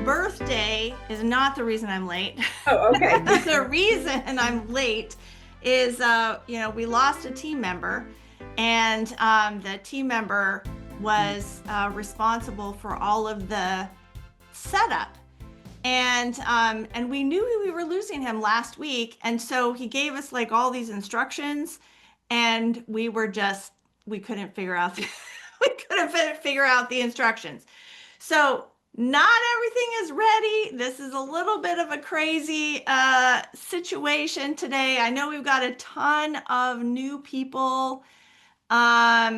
birthday is not the reason I'm late. Oh, okay. The reason I'm late is, we lost a team member, and the team member was responsible for all of the setup. And we knew we were losing him last week, and so he gave us like all these instructions, and we couldn't figure out we couldn't figure out the instructions. So not everything is ready. This is a little bit of a crazy situation today. I know we've got a ton of new people. Also,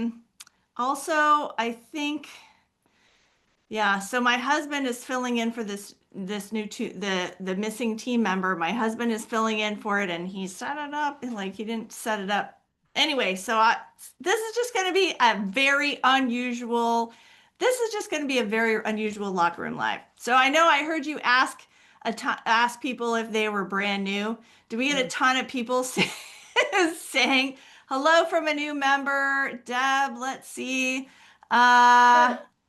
I think, yeah. So my husband is filling in for this new the missing team member. My husband is filling in for it, and he set it up and like he didn't set it up anyway. This is just going to be a very unusual. This is just going to be a very unusual locker room live. So I know I heard you ask people if they were brand new. Do we get a ton of people saying hello from a new member? Deb, let's see. Everyone,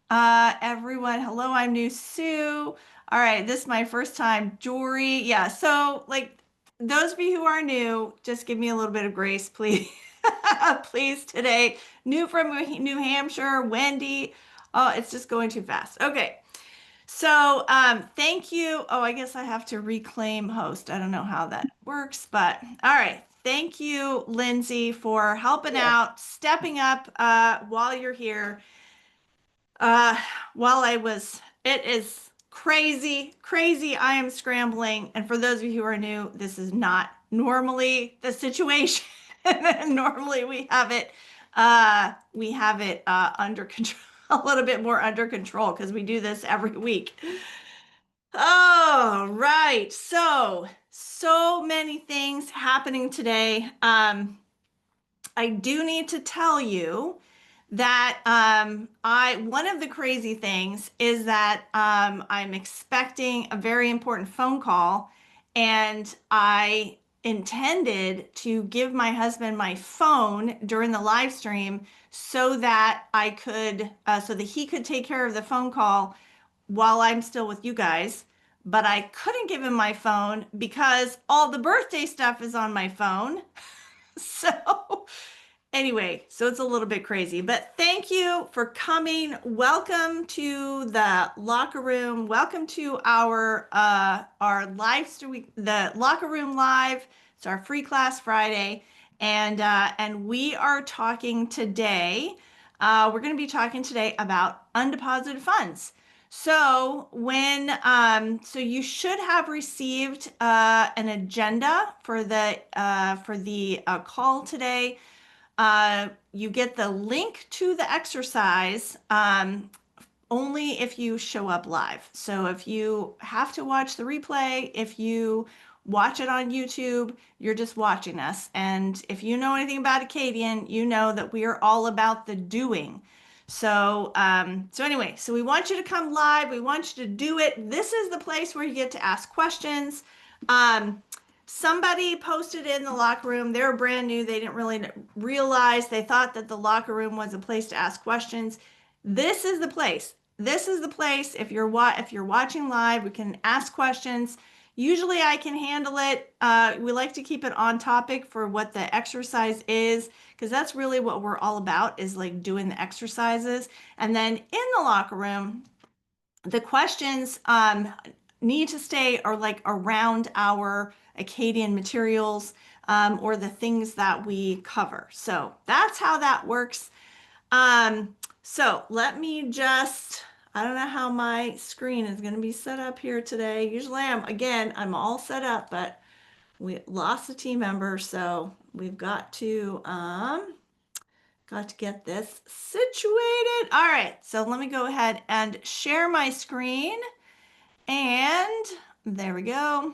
hello, I'm new. Sue. All right, this is my first time. Jory. Yeah, so like those of you who are new, just give me a little bit of grace, please. Please today. New from New Hampshire, Wendy. Oh, it's just going too fast. Okay. So thank you. Oh, I guess I have to reclaim host. I don't know how that works, but all right. Thank you, Lindsay, for helping out, stepping up while you're here. It is crazy, crazy. I am scrambling. And for those of you who are new, this is not normally the situation. Normally we have it under control, a little bit more under control because we do this every week. Oh, right. So many things happening today. I do need to tell you that one of the crazy things is that I'm expecting a very important phone call, and I intended to give my husband my phone during the live stream so that he could take care of the phone call while I'm still with you guys. But I couldn't give him my phone because all the birthday stuff is on my phone. So anyway, so it's a little bit crazy, but thank you for coming. Welcome to the locker room. Welcome to our live stream, the locker room live. It's our free class Friday, and we are talking today. We're going to be talking today about undeposited funds. So so you should have received an agenda for the call today. You get the link to the exercise only if you show up live. So if you have to watch the replay, if you watch it on YouTube, you're just watching us. And if you know anything about Acadian, you know that we are all about the doing. So anyway, so we want you to come live. We want you to do it. This is the place where you get to ask questions. Somebody posted in the locker room. They were brand new. They didn't really realize. They thought that the locker room was a place to ask questions. This is the place. This is the place. If you're watching live, we can ask questions. Usually I can handle it. We like to keep it on topic for what the exercise is, because that's really what we're all about, is like doing the exercises. And then in the locker room, the questions need to stay or like around our Acadian materials or the things that we cover. So that's how that works. So let me just, I don't know how my screen is going to be set up here today. Usually I'm all set up, but we lost a team member. So we've got to get this situated. All right. So let me go ahead and share my screen. And there we go.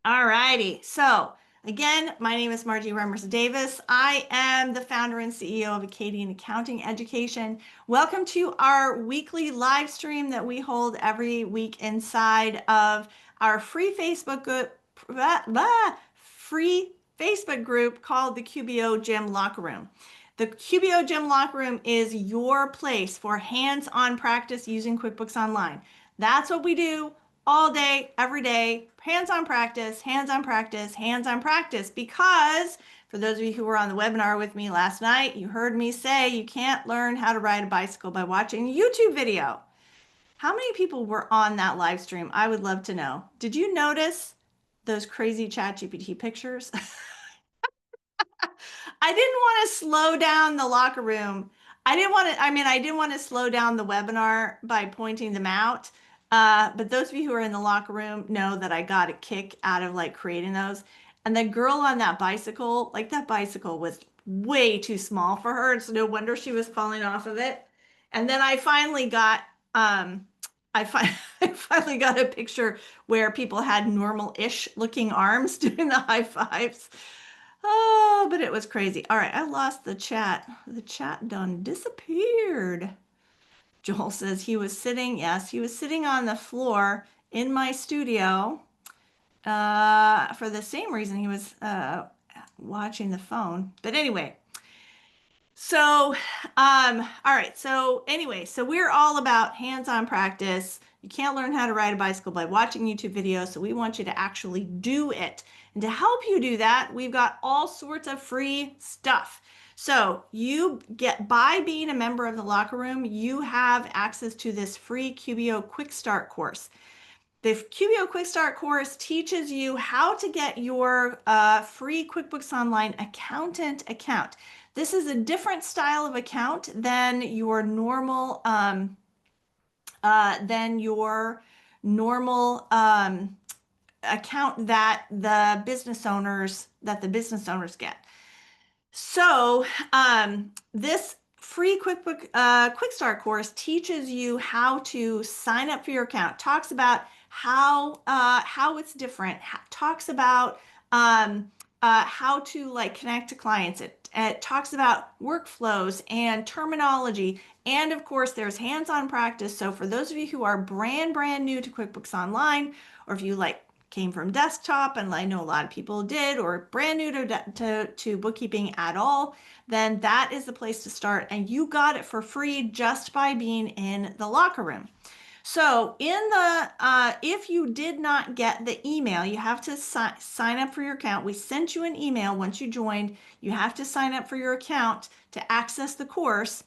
All righty. So again, my name is Margie Remmers-Davis. I am the founder and CEO of Acadian Accounting Education. Welcome to our weekly live stream that we hold every week inside of our free Facebook group called the QBO Gym Locker Room. The QBO Gym Locker Room is your place for hands-on practice using QuickBooks Online. That's what we do all day, every day. Hands-on practice, hands-on practice, hands-on practice. Because for those of you who were on the webinar with me last night, you heard me say you can't learn how to ride a bicycle by watching a YouTube video. How many people were on that live stream? I would love to know. Did you notice those crazy ChatGPT pictures? I didn't want to slow down the locker room. I didn't want to slow down the webinar by pointing them out. But those of you who are in the locker room know that I got a kick out of like creating those. And the girl on that bicycle, like that bicycle was way too small for her. It's no wonder she was falling off of it. And then um, I finally got a picture where people had normal-ish looking arms doing the high fives. Oh, but it was crazy. All right, I lost the chat. The chat done disappeared. Joel says he was sitting, yes, he was sitting on the floor in my studio for the same reason he was watching the phone. But anyway, so, all right. So anyway, so we're all about hands-on practice. You can't learn how to ride a bicycle by watching YouTube videos. So we want you to actually do it. And to help you do that, we've got all sorts of free stuff. So you get, by being a member of the locker room, you have access to this free QBO QuickStart course. The QBO QuickStart course teaches you how to get your free QuickBooks Online accountant account. This is a different style of account than your normal account that the business owners get. So this free QuickStart course teaches you how to sign up for your account. Talks about how it's different. Talks about how to like connect to clients. It talks about workflows and terminology. And of course, there's hands-on practice. So for those of you who are brand new to QuickBooks Online, or if you like came from desktop, and I know a lot of people did, or brand new to bookkeeping at all, then that is the place to start. And you got it for free just by being in the locker room. So if you did not get the email, you have to sign up for your account. We sent you an email once you joined. You have to sign up for your account to access the course.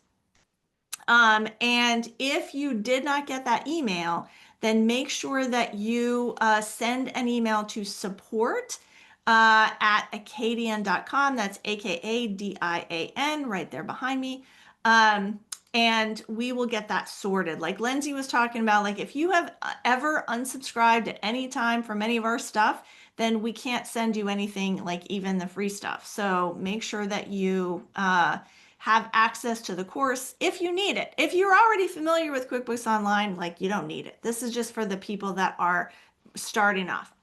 And if you did not get that email, then make sure that you send an email to support at acadian.com. That's AKADIAN right there behind me. And we will get that sorted. Like Lindsay was talking about, like if you have ever unsubscribed at any time from any of our stuff, then we can't send you anything, like even the free stuff. So make sure that you have access to the course if you need it. If you're already familiar with QuickBooks Online, like you don't need it. This is just for the people that are starting off.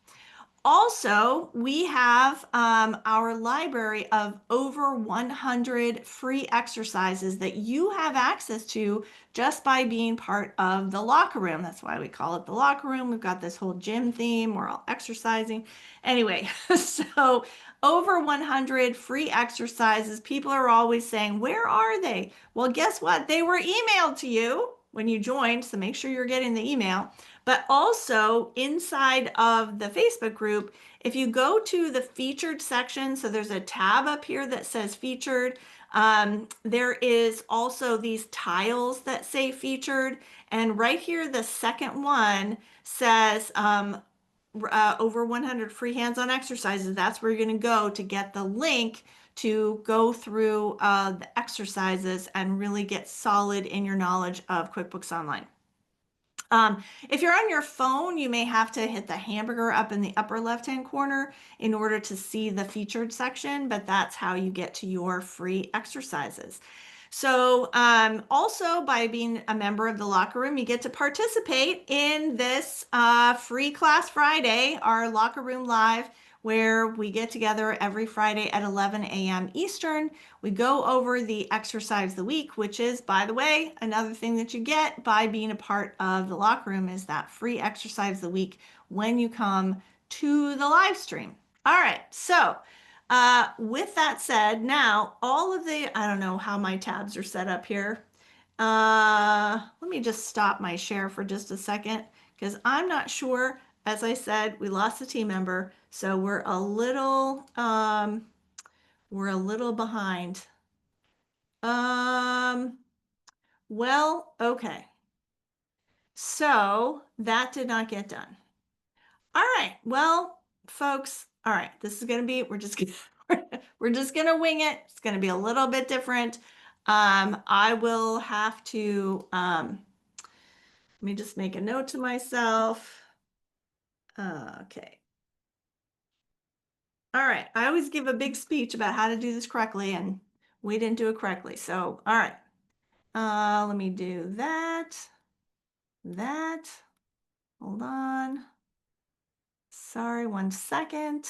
Also, we have our library of over 100 free exercises that you have access to just by being part of the locker room. That's why we call it the locker room. We've got this whole gym theme. We're all exercising. Anyway, so over 100 free exercises. People are always saying, where are they? Well, guess what? They were emailed to you when you joined, so make sure you're getting the email. But also inside of the Facebook group, if you go to the featured section, so there's a tab up here that says featured. There is also these tiles that say featured. And right here, the second one says over 100 free hands-on exercises. That's where you're going to go to get the link to go through the exercises and really get solid in your knowledge of QuickBooks Online. If you're on your phone, you may have to hit the hamburger up in the upper left-hand corner in order to see the featured section, but that's how you get to your free exercises. So also by being a member of the locker room, you get to participate in this free class Friday, our locker room live, where we get together every Friday at 11 a.m. Eastern. We go over the exercise of the week, which is, by the way, another thing that you get by being a part of the locker room is that free exercise of the week when you come to the live stream. All right, so with that said, now all of the, I don't know how my tabs are set up here. Let me just stop my share for just a second because I'm not sure. As I said, we lost a team member, so we're a little behind. Um, well, okay. So that did not get done. All right. Well, folks, all right. This is going to be, we're just going to wing it. It's going to be a little bit different. I will have to, let me just make a note to myself. Okay. All right. I always give a big speech about how to do this correctly, and we didn't do it correctly. So, all right. Let me do that. Hold on. Sorry, 1 second.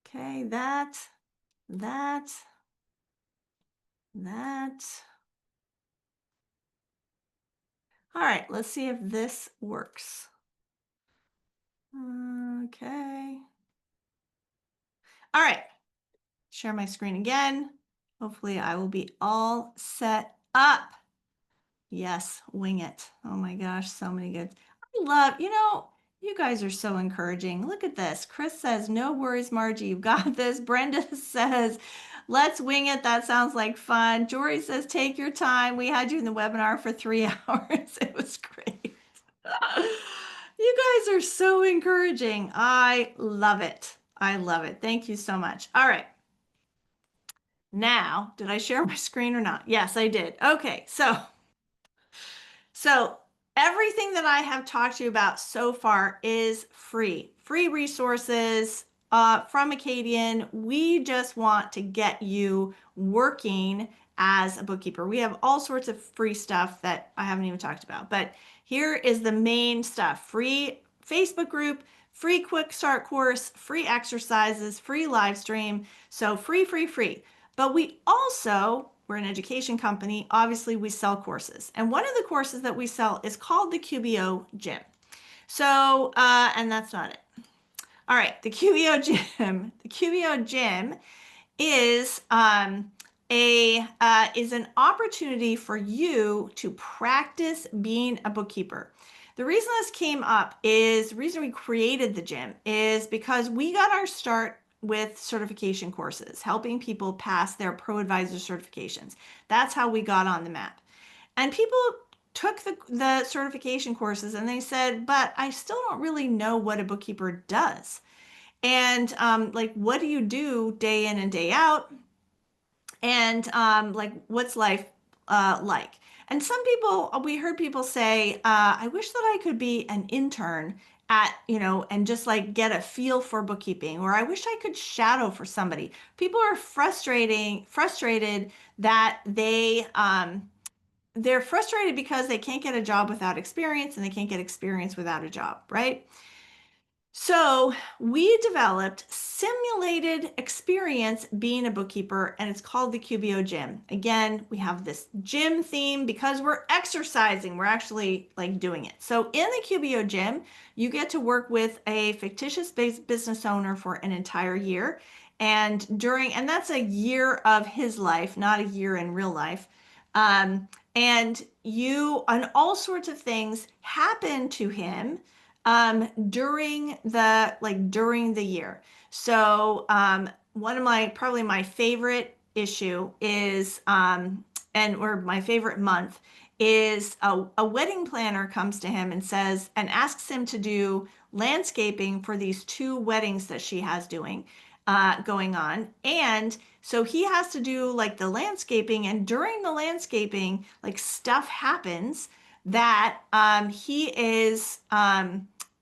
Okay, that. All right, let's see if this works. Okay. All right, share my screen again. Hopefully I will be all set up. Yes, wing it. Oh my gosh, so many good. I love, you guys are so encouraging. Look at this. Chris says, no worries, Margie, you've got this. Brenda says, let's wing it. That sounds like fun. Jory says, take your time. We had you in the webinar for 3 hours. It was great. You guys are so encouraging. I love it. I love it. Thank you so much. All right. Now, did I share my screen or not? Yes, I did. Okay, so everything that I have talked to you about so far is free. Free resources from Acadian. We just want to get you working as a bookkeeper. We have all sorts of free stuff that I haven't even talked about, but here is the main stuff. Free Facebook group, free QuickStart course, free exercises, free live stream. So free, free, free. But we're an education company. Obviously, we sell courses. And one of the courses that we sell is called the QBO Gym. So, and that's not it. All right, the QBO Gym. The QBO Gym is is an opportunity for you to practice being a bookkeeper. The reason this came up is the reason we created the gym is because we got our start with certification courses, helping people pass their pro advisor certifications. That's how we got on the map. And people took the certification courses and they said, but I still don't really know what a bookkeeper does. And like, what do you do day in and day out? And like, what's life like? And some people, we heard people say, I wish that I could be an intern at, and just like get a feel for bookkeeping, or I wish I could shadow for somebody. People are frustrated that they're frustrated because they can't get a job without experience and they can't get experience without a job, right? So we developed simulated experience being a bookkeeper, and it's called the QBO Gym. Again, we have this gym theme because we're exercising. We're actually like doing it. So in the QBO Gym, you get to work with a fictitious business owner for an entire year. And that's a year of his life, not a year in real life. And all sorts of things happen to him during the year. So one of probably my favorite issue is or my favorite month is a wedding planner comes to him and asks him to do landscaping for these 2 weddings that she has going on. And so he has to do like the landscaping, and during the landscaping, like stuff happens that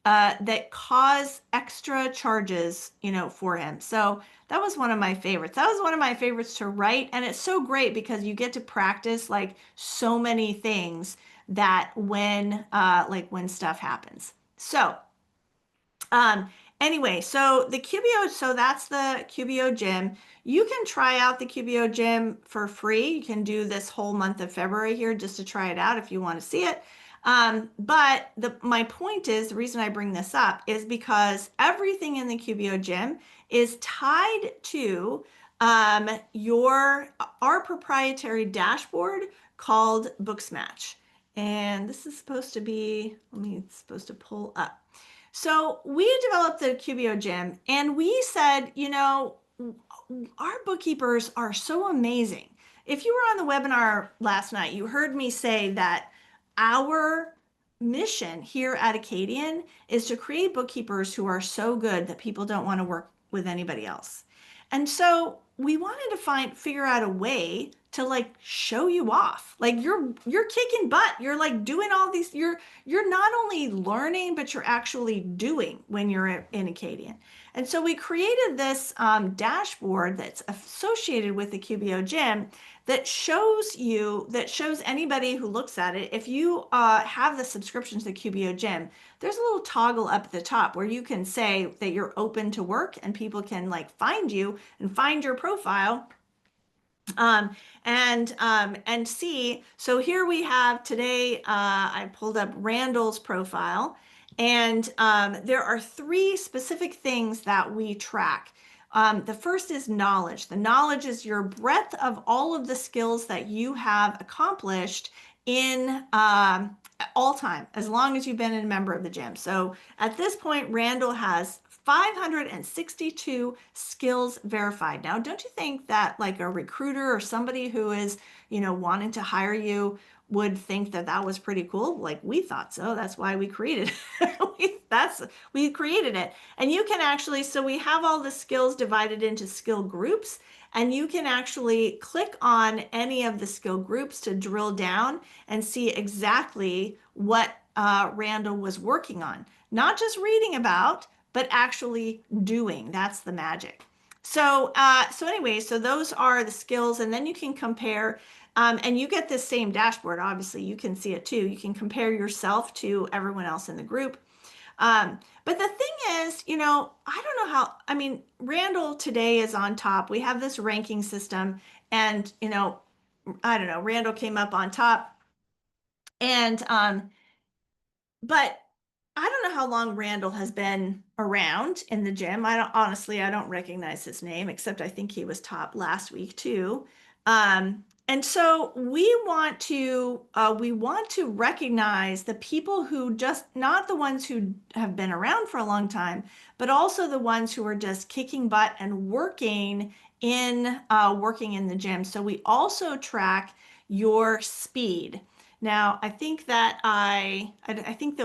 that cause extra charges, for him. So that was one of my favorites. That was one of my favorites to write. And it's so great because you get to practice like so many things that when stuff happens. So anyway, so that's the QBO Gym. You can try out the QBO Gym for free. You can do this whole month of February here just to try it out if you want to see it. But my point is, the reason I bring this up is because everything in the QBO Gym is tied to our proprietary dashboard called Booksmatch. And this is supposed to be, it's supposed to pull up. So we developed the QBO Gym, and we said, our bookkeepers are so amazing. If you were on the webinar last night, you heard me say that our mission here at Acadian is to create bookkeepers who are so good that people don't want to work with anybody else. And so we wanted to figure out a way to like show you off. Like you're kicking butt. You're like doing all these, you're not only learning, but you're actually doing when you're in Acadian. And so we created this dashboard that's associated with the QBO Gym that shows anybody who looks at it, if you have the subscription to the QBO Gym, there's a little toggle up at the top where you can say that you're open to work and people can like find you and find your profile and see. So here we have today, I pulled up Randall's profile, and there are three specific things that we track. The first is knowledge. The knowledge is your breadth of all of the skills that you have accomplished in all time, as long as you've been a member of the gym. So at this point, Randall has 562 skills verified. Now, don't you think that like a recruiter or somebody who is, wanting to hire you would think that that was pretty cool? Like we thought so. That's why we created we created it. And you can actually, so we have all the skills divided into skill groups, and you can actually click on any of the skill groups to drill down and see exactly what Randall was working on. Not just reading about, but actually doing. That's the magic. So anyway, so those are the skills, and then you can compare, and you get this same dashboard. Obviously, you can see it too. You can compare yourself to everyone else in the group. But the thing is, I don't know how, Randall today is on top. We have this ranking system, and, I don't know, Randall came up on top. And, but I don't know how long Randall has been around in the gym. I don't recognize his name, except I think he was top last week too. And so we want to recognize the people who just, not the ones who have been around for a long time, but also the ones who are just kicking butt and working in the gym. So we also track your speed. Now, I think that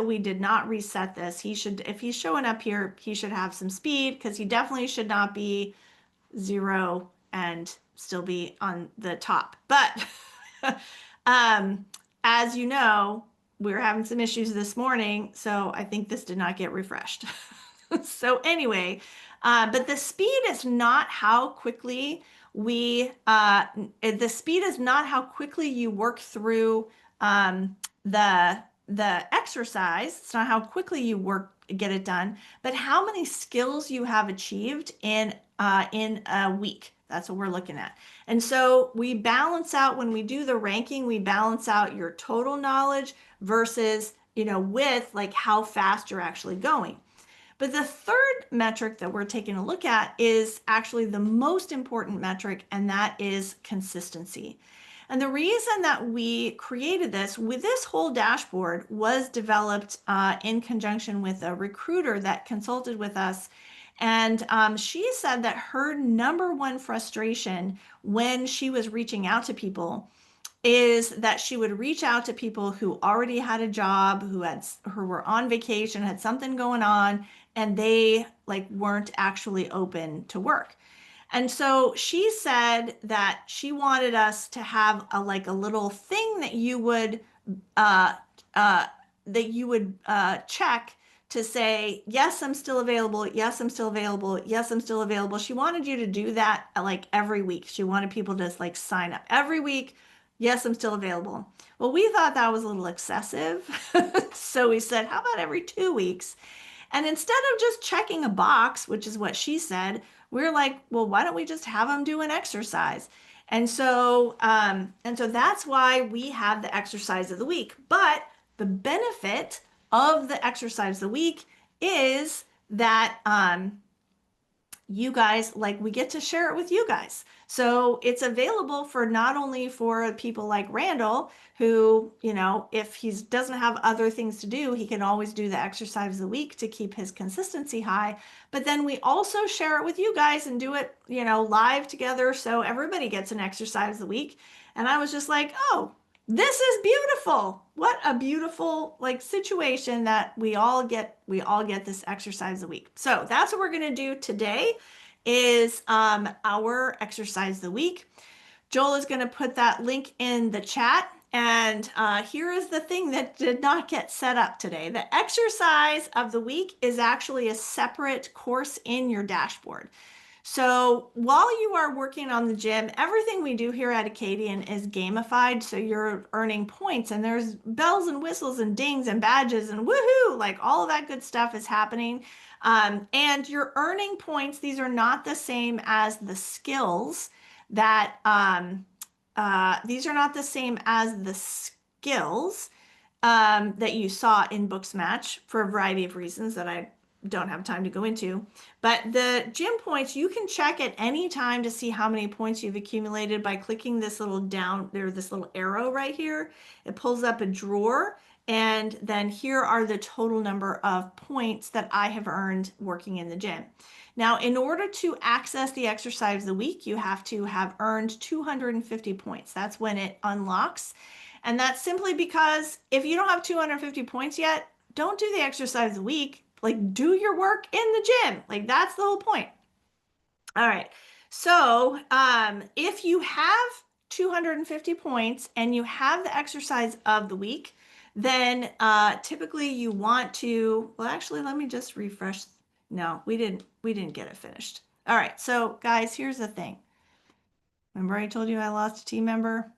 we did not reset this. He should, if he's showing up here, he should have some speed, because he definitely should not be 0 and still be on the top. But as you know, we're having some issues this morning, so I think this did not get refreshed. So anyway, but the speed is not how quickly you work through the exercise. It's not how quickly you get it done, but how many skills you have achieved in a week. That's what we're looking at. And so we balance out, when we do the ranking, we balance out your total knowledge versus, with like how fast you're actually going. But the third metric that we're taking a look at is actually the most important metric, and that is consistency. And the reason that we created this whole dashboard was developed in conjunction with a recruiter that consulted with us. And she said that her number one frustration when she was reaching out to people is that she would reach out to people who already had a job, who were on vacation, had something going on, and they like weren't actually open to work. And so she said that she wanted us to have a little thing that you would check to say, yes, I'm still available. Yes, I'm still available. Yes, I'm still available. She wanted you to do that like every week. She wanted people to like sign up every week. Yes, I'm still available. Well, we thought that was a little excessive. So we said, how about every 2 weeks? And instead of just checking a box, which is what she said, we're like, well, why don't we just have them do an exercise? And so that's why we have the exercise of the week. But the benefit of the exercise of the week is that you guys, like we get to share it with you guys. So it's available for not only for people like Randall, who, if he doesn't have other things to do, he can always do the exercise of the week to keep his consistency high. But then we also share it with you guys and do it, live together. So everybody gets an exercise of the week. And I was just like, oh, this is beautiful. What a beautiful situation that we all get this exercise a week. So that's what we're going to do today is our exercise of the week. Joel is going to put that link in the chat. And here is the thing that did not get set up today. The exercise of the week is actually a separate course in your dashboard. So while you are working on the gym, everything we do here at Acadian is gamified. So you're earning points and there's bells and whistles and dings and badges and woohoo, like all of that good stuff is happening. And you're earning points. These are not the same as the skills that, these are not the same as the skills that you saw in Booksmatch for a variety of reasons that I don't have time to go into. But the gym points, you can check at any time to see how many points you've accumulated by clicking this little down there, this little arrow right here. It pulls up a drawer, and then here are the total number of points that I have earned working in the gym. Now, in order to access the exercise of the week, you have to have earned 250 points. That's when it unlocks. And that's simply because if you don't have 250 points yet, don't do the exercise of the week. Do your work in the gym. That's the whole point. All right. So if you have 250 points and you have the exercise of the week, then typically you want to, well, actually, let me just refresh. No, we didn't get it finished. All right. So guys, here's the thing. Remember I told you I lost a team member?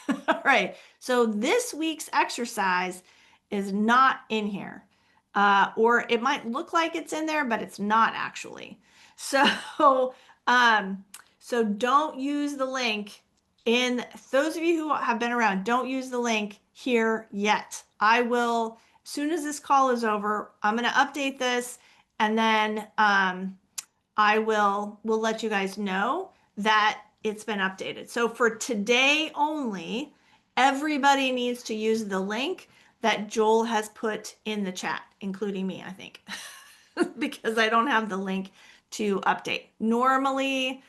All right. So this week's exercise is not in here. Or it might look like it's in there, but it's not actually. So, so don't use the link in those of you who have been around, don't use the link here yet. I will, as soon as this call is over, I'm going to update this and then we'll let you guys know that it's been updated. So for today only, everybody needs to use the link that Joel has put in the chat, including me, I think, because I don't have the link to update. Normally,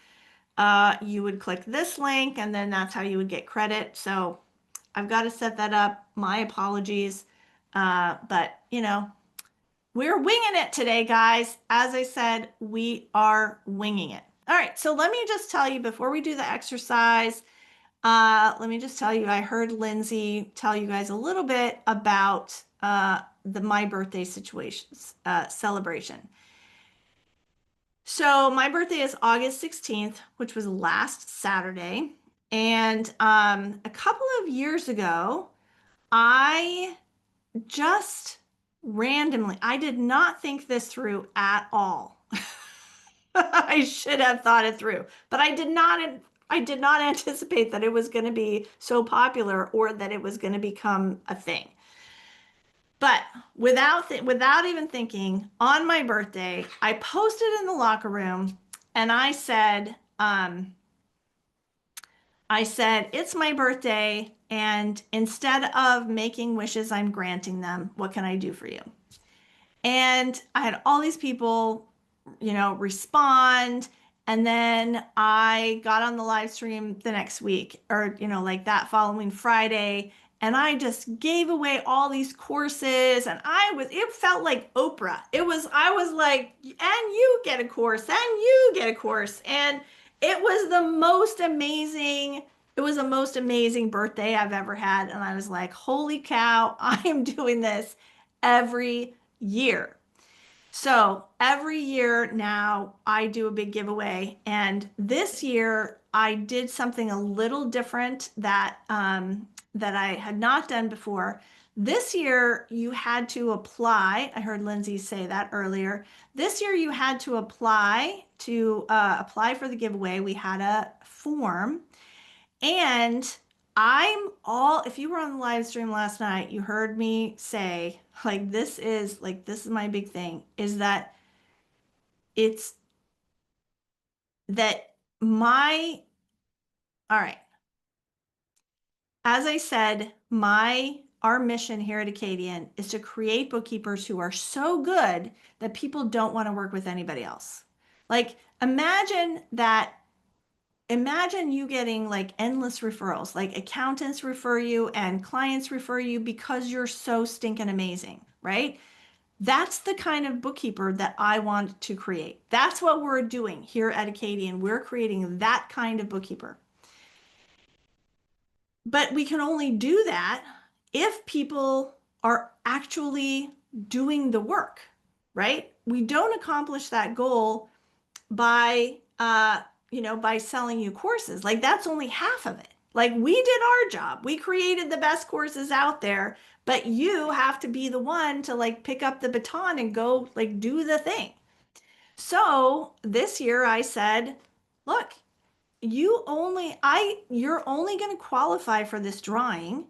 you would click this link and then that's how you would get credit. So I've got to set that up. My apologies. But we're winging it today, guys. As I said, we are winging it. All right, so let me just tell you before we do the exercise, let me just tell you, I heard Lindsay tell you guys a little bit about my birthday situations, celebration. So my birthday is August 16th, which was last Saturday. And a couple of years ago, I just randomly, I did not think this through at all. I should have thought it through, but I did not anticipate that it was going to be so popular or that it was going to become a thing. But without even thinking, on my birthday, I posted in the locker room and I said, it's my birthday, and instead of making wishes, I'm granting them. What can I do for you? And I had all these people, respond. And then I got on the live stream the next week or, that following Friday. And I just gave away all these courses and it felt like Oprah. I was like, and you get a course and you get a course. And it was the most amazing birthday I've ever had. And I was like, holy cow, I am doing this every year. So every year now I do a big giveaway, and this year I did something a little different that I had not done before. This year you had to apply. I heard Lindsay say that earlier. This year you had to apply for the giveaway. We had a form, and if you were on the live stream last night, you heard me say, this is my big thing, is that it's that my, all right, as I said, our mission here at Acadian is to create bookkeepers who are so good that people don't want to work with anybody else. Like imagine you getting like endless referrals, like accountants refer you and clients refer you because you're so stinking amazing, right? That's the kind of bookkeeper that I want to create. That's what we're doing here at Acadian. We're creating that kind of bookkeeper. But we can only do that if people are actually doing the work, right? We don't accomplish that goal by by selling you courses. Like that's only half of it. Like we did our job. We created the best courses out there, but you have to be the one to like pick up the baton and go like do the thing. So this year I said, look, you're only going to qualify for this drawing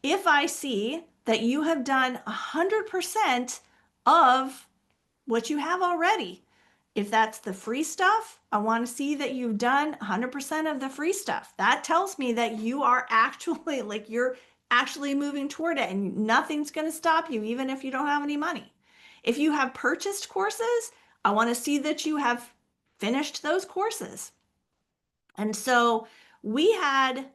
if I see that you have done 100% of what you have already. If that's the free stuff, I want to see that you've done 100% of the free stuff. That tells me that you are actually you're actually moving toward it and nothing's going to stop you, even if you don't have any money. If you have purchased courses, I want to see that you have finished those courses. And so we had,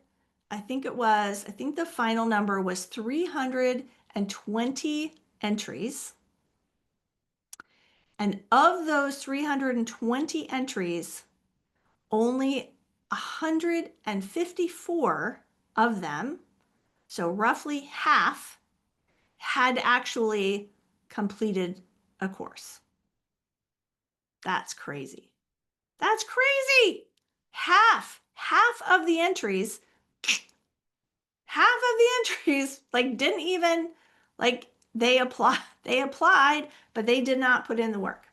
I think the final number was 320 entries. And of those 320 entries, only 154 of them, so roughly half, had actually completed a course. That's crazy. That's crazy. Half of the entries, didn't even they applied, but they did not put in the work.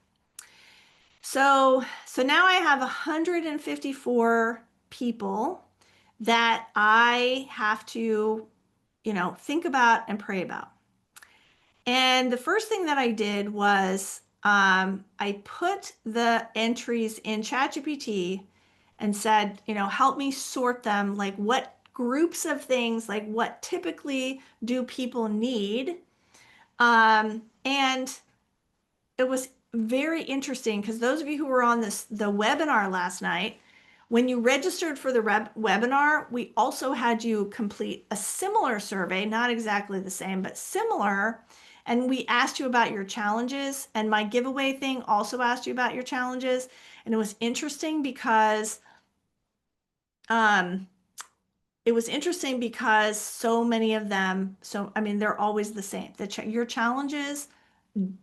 So now I have 154 people that I have to, think about and pray about. And the first thing that I did was I put the entries in ChatGPT and said, help me sort them, like what groups of things, like what typically do people need? And it was very interesting because those of you who were on the webinar last night, when you registered for the webinar, we also had you complete a similar survey, not exactly the same, but similar. And we asked you about your challenges, and my giveaway thing also asked you about your challenges. And it was interesting because so many of them, they're always the same. Your challenges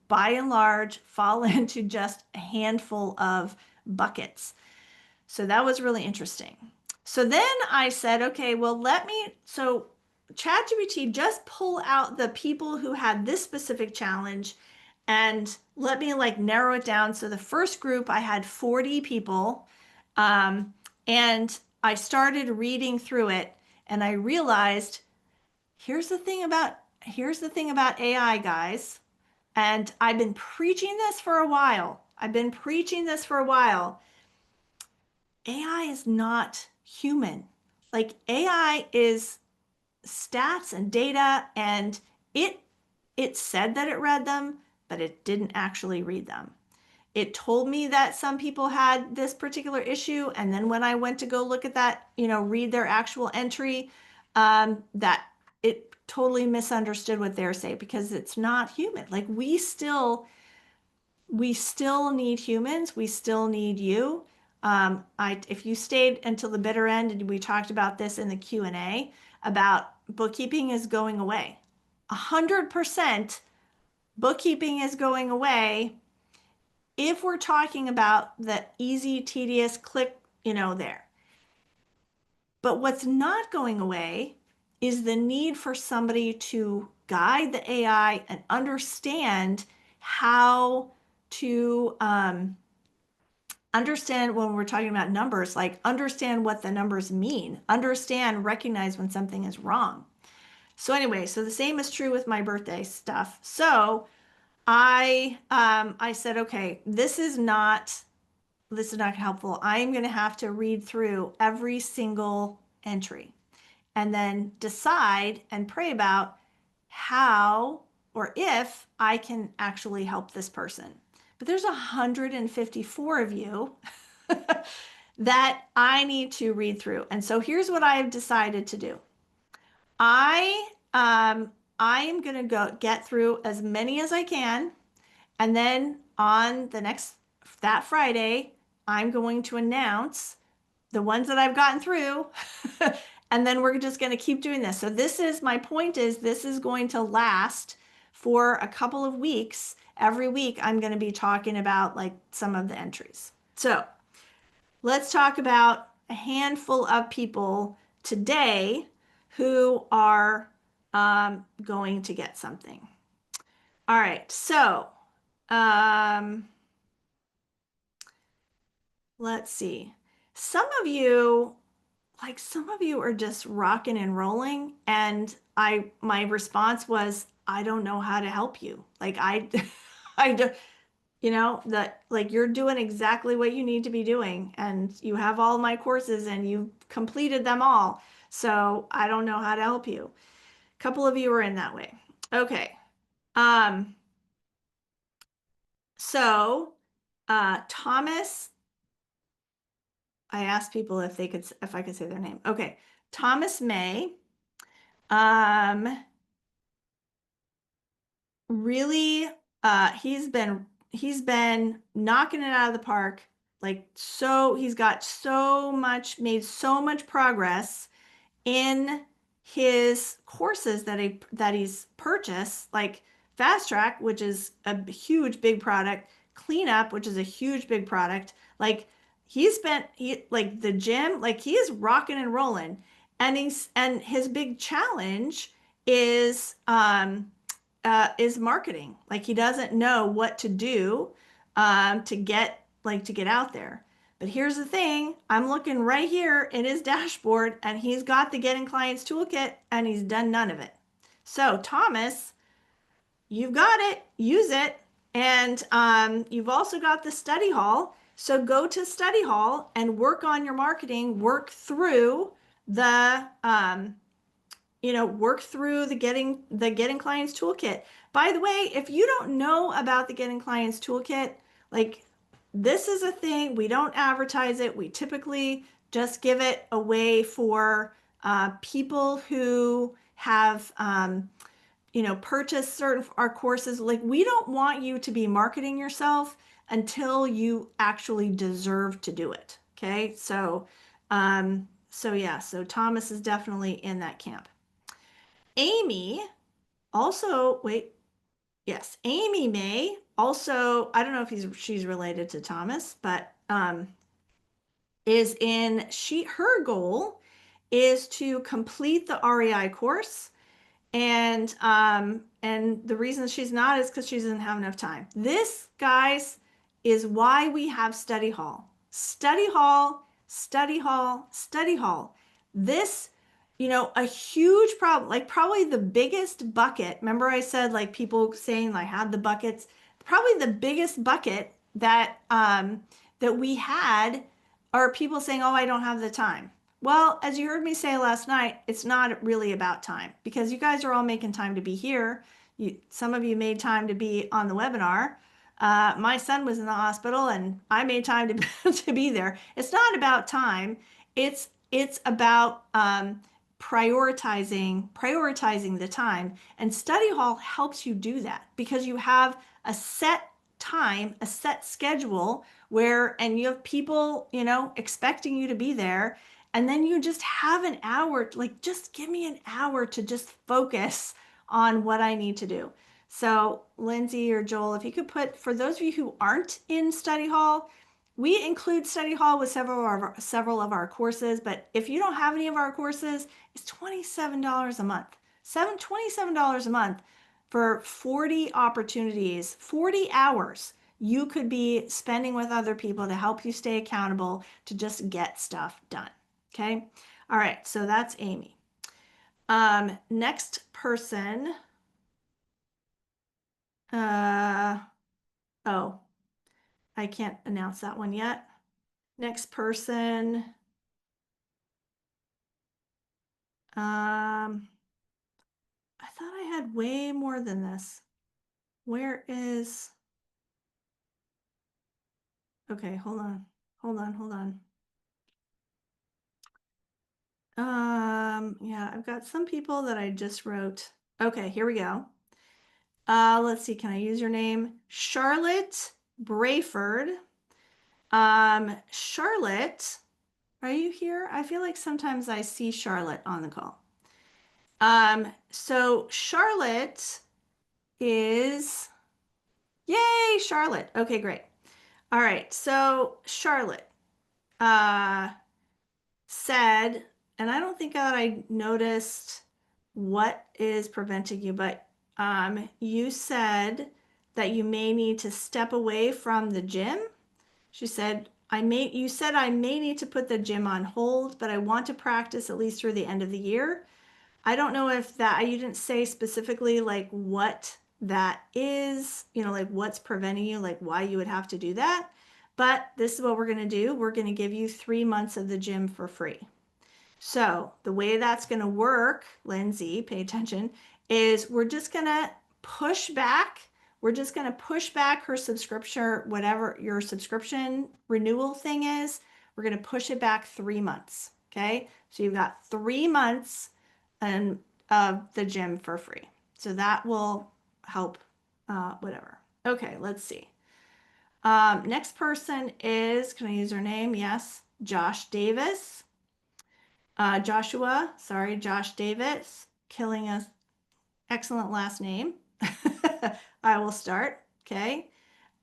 by and large fall into just a handful of buckets. So that was really interesting. So then I said, okay, well, so ChatGPT, just pull out the people who had this specific challenge and let me narrow it down. So the first group, I had 40 people. And I started reading through it and I realized, here's the thing about AI, guys. And I've been preaching this for a while. AI is not human. AI is stats and data, and it said that it read them, but it didn't actually read them. It told me that some people had this particular issue, and then when I went to go look at that, read their actual entry, that it totally misunderstood what they're saying because it's not human. We still need humans. We still need you. If you stayed until the bitter end, and we talked about this in the Q&A, about bookkeeping is going away. 100% bookkeeping is going away if we're talking about the easy, tedious click, there. But what's not going away is the need for somebody to guide the AI and understand how to understand when we're talking about numbers, understand what the numbers mean, recognize when something is wrong. So anyway, so the same is true with my birthday stuff. So I said, okay, this is not this is not helpful. I'm going to have to read through every single entry and then decide and pray about how or if I can actually help this person. But there's 154 of you that I need to read through. And so here's what I have decided to do. I am going to go get through as many as I can, and then on that Friday, I'm going to announce the ones that I've gotten through. And then we're just going to keep doing this. So my point is this is going to last for a couple of weeks. Every week I'm going to be talking about like some of the entries. So let's talk about a handful of people today who are going to get something. All right, so um, let's see. Some of you are just rocking and rolling, and my response was, I don't know how to help you. Like I do, that like you're doing exactly what you need to be doing, and you have all my courses and you've completed them all. So I don't know how to help you. A couple of you are in that way. Okay. Um, so Thomas, I asked people if I could say their name. Okay. Thomas May, um, really, he's been knocking it out of the park. Like, so he's got made so much progress in his courses that he's purchased, like Fast Track, which is a huge big product, Cleanup, which is a huge big product. Like like the gym, like he is rocking and rolling, and his big challenge is marketing. Like he doesn't know what to do to get out there. But here's the thing, I'm looking right here in his dashboard and he's got the Getting Clients Toolkit and he's done none of it. So Thomas, you've got it, use it. And you've also got the study hall. So go to study hall and work on your marketing, work through the Getting Clients Toolkit. By the way, if you don't know about the Getting Clients Toolkit, like this is a thing, we don't advertise it. We typically just give it away for people who have purchased certain our courses. Like we don't want you to be marketing yourself until you actually deserve to do it. Okay, so Thomas is definitely in that camp. Amy also, wait, yes, Amy May also, I don't know if she's related to Thomas, but her goal is to complete the REI course. And the reason she's not is because she doesn't have enough time. This, guys, is why we have study hall. Study hall, study hall, study hall. This, a huge problem, like probably the biggest bucket. Remember I said like people saying I had the buckets. Probably the biggest bucket that we had are people saying, "Oh, I don't have the time." Well, as you heard me say last night, it's not really about time because you guys are all making time to be here. Some of you made time to be on the webinar. My son was in the hospital and I made time to be there. It's not about time. It's about prioritizing the time. And study hall helps you do that because you have a set time, a set schedule and you have people, expecting you to be there. And then you just have an hour, like just give me an hour to just focus on what I need to do. So Lindsay or Joel, if you could put, for those of you who aren't in study hall, we include study hall with several of our courses, but if you don't have any of our courses, it's $27 a month. $27 a month for 40 opportunities, 40 hours you could be spending with other people to help you stay accountable to just get stuff done. Okay. All right. So that's Amy. Next person. Oh, I can't announce that one yet. Next person. I thought I had way more than this. Where is, okay, hold on. Yeah, I've got some people that I just wrote. Okay, here we go. Let's see, can I use your name? Charlotte Brayford. Charlotte, are you here? I feel like sometimes I see Charlotte on the call. So Charlotte is, yay, Charlotte. Okay, great. All right, so Charlotte uh, said, and I don't think that I noticed what is preventing you, but you said that you may need to step away from the gym. She said, you said I may need to put the gym on hold, but I want to practice at least through the end of the year. I don't know if that, you didn't say specifically like what that is, like what's preventing you, like why you would have to do that. But this is what we're going to do. We're going to give you 3 months of the gym for free. So the way that's going to work, Lindsay, pay attention, is we're just going to push back. We're just going to push back her subscription, whatever your subscription renewal thing is. We're going to push it back 3 months. Okay. So you've got 3 months of the gym for free. So that will help, whatever. Okay. Let's see. Next person is, can I use her name? Yes. Josh Davis. Josh Davis, killing us. Excellent last name. I will start. Okay.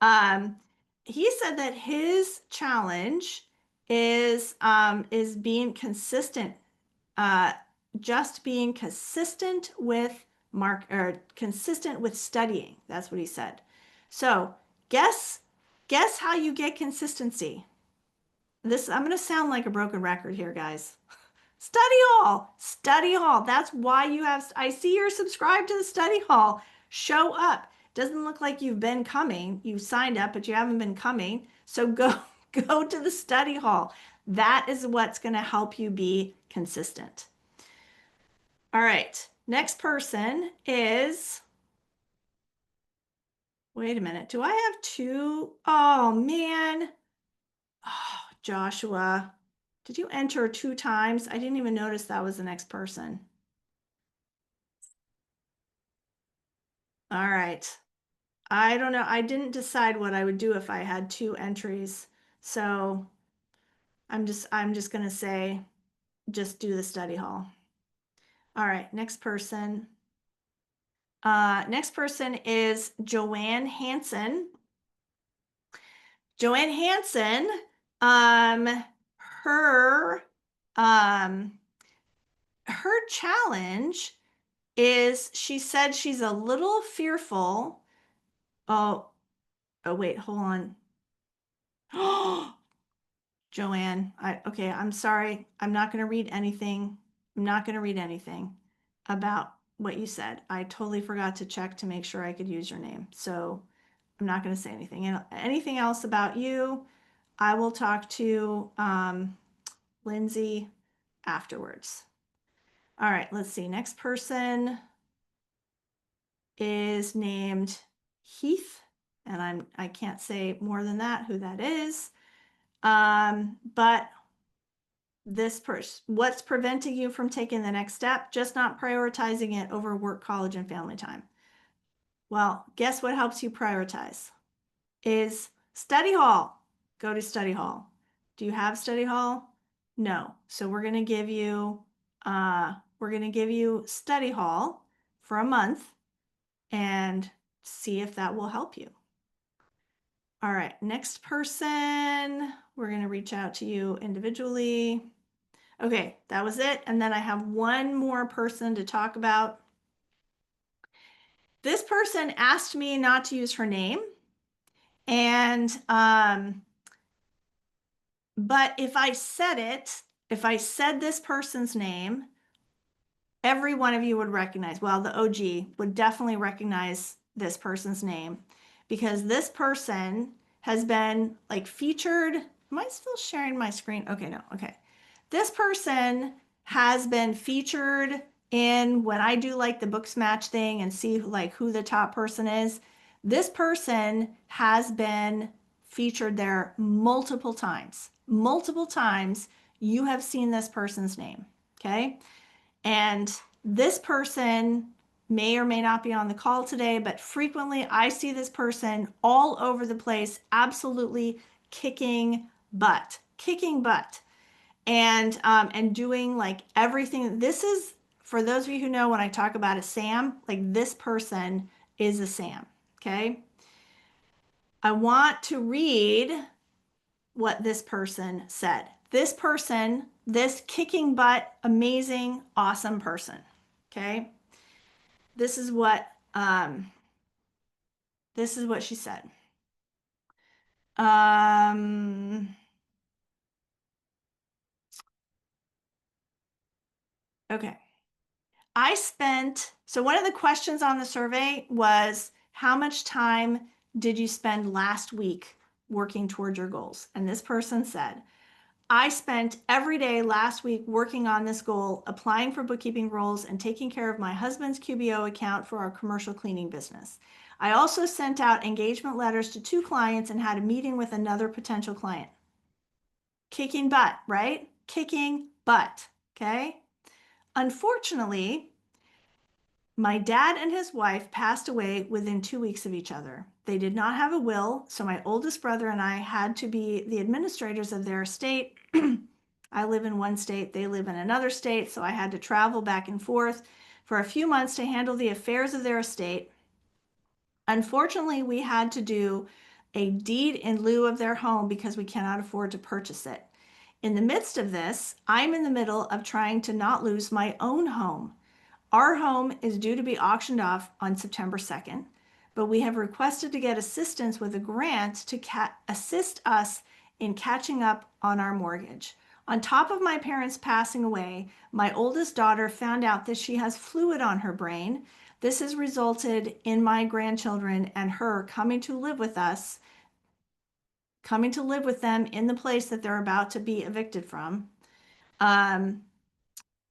Um, he said that his challenge is being consistent, uh, just being consistent with consistent with studying. That's what he said. So guess how you get consistency. I'm going to sound like a broken record here, guys. Study hall. That's why I see you're subscribed to the study hall. Show up. Doesn't look like you've been coming. You signed up, but you haven't been coming. So go to the study hall. That is what's going to help you be consistent. All right. Next person is, wait a minute. Do I have two? Oh, man. Oh, Joshua. Did you enter 2 times? I didn't even notice that was the next person. All right. I don't know. I didn't decide what I would do if I had 2 entries. So I'm just gonna say just do the study hall. All right, next person. Next person is Joanne Hanson. Joanne Hanson, um, her um her challenge is she said she's a little fearful. Oh, oh wait, hold on. Joanne, okay, I'm sorry. I'm not going to read anything. I'm not going to read anything about what you said. I totally forgot to check to make sure I could use your name. So I'm not going to say anything. And anything else about you, I will talk to Lindsay afterwards. All right, let's see. Next person is named Heath, and I can't say more than that who that is. But this person, what's preventing you from taking the next step? Just not prioritizing it over work, college, and family time. Well, guess what helps you prioritize? Is study hall. Go to study hall. Do you have study hall? No. So we're going to give you study hall for a month and see if that will help you. All right, next person, we're going to reach out to you individually. Okay, that was it. And then I have one more person to talk about. This person asked me not to use her name. And, but if I said this person's name, every one of you would recognize, well, the OG would definitely recognize this person's name because this person has been like featured Am I still sharing my screen? Okay, no. Okay. This person has been featured in when I do like the Booksmatch thing and see like who the top person is. This person has been featured there multiple times. Multiple times you have seen this person's name. Okay. And this person may or may not be on the call today, but frequently I see this person all over the place, absolutely kicking butt, and doing like everything. This is for those of you who know when I talk about a Sam, like this person is a Sam. Okay, I want to read what this person said. This person, this kicking butt, amazing, awesome person. Okay. This is what um, this is what she said. Um, okay. So one of the questions on the survey was how much time did you spend last week working towards your goals? And this person said, I spent every day last week working on this goal, applying for bookkeeping roles and taking care of my husband's QBO account for our commercial cleaning business. I also sent out engagement letters to 2 clients and had a meeting with another potential client. Kicking butt, right? Kicking butt. Okay. Unfortunately, my dad and his wife passed away within 2 weeks of each other. They did not have a will, so my oldest brother and I had to be the administrators of their estate. I live in one state, they live in another state, so I had to travel back and forth for a few months to handle the affairs of their estate. Unfortunately, we had to do a deed in lieu of their home because we cannot afford to purchase it. In the midst of this, I'm in the middle of trying to not lose my own home. Our home is due to be auctioned off on September 2nd, but we have requested to get assistance with a grant to assist us in catching up on our mortgage. On top of my parents passing away, my oldest daughter found out that she has fluid on her brain. This has resulted in my grandchildren and her coming to live with us, coming to live with them in the place that they're about to be evicted from. Um,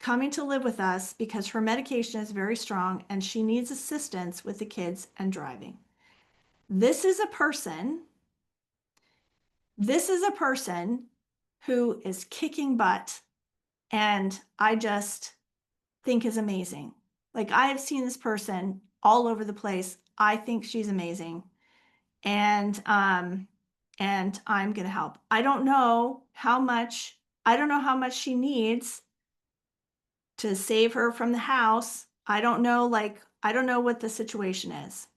Coming to live with us because her medication is very strong and she needs assistance with the kids and driving. This is a person, this is a person who is kicking butt and I just think is amazing. Like I have seen this person all over the place. I think she's amazing. And and I'm going to help. I don't know how much she needs to save her from the house. I don't know what the situation is.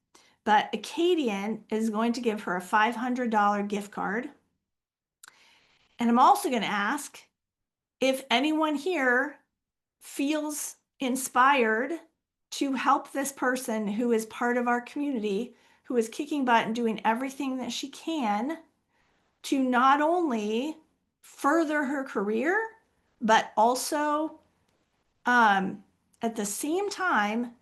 But Acadian is going to give her a $500 gift card. And I'm also going to ask if anyone here feels inspired to help this person who is part of our community, who is kicking butt and doing everything that she can to not only further her career, but also at the same time,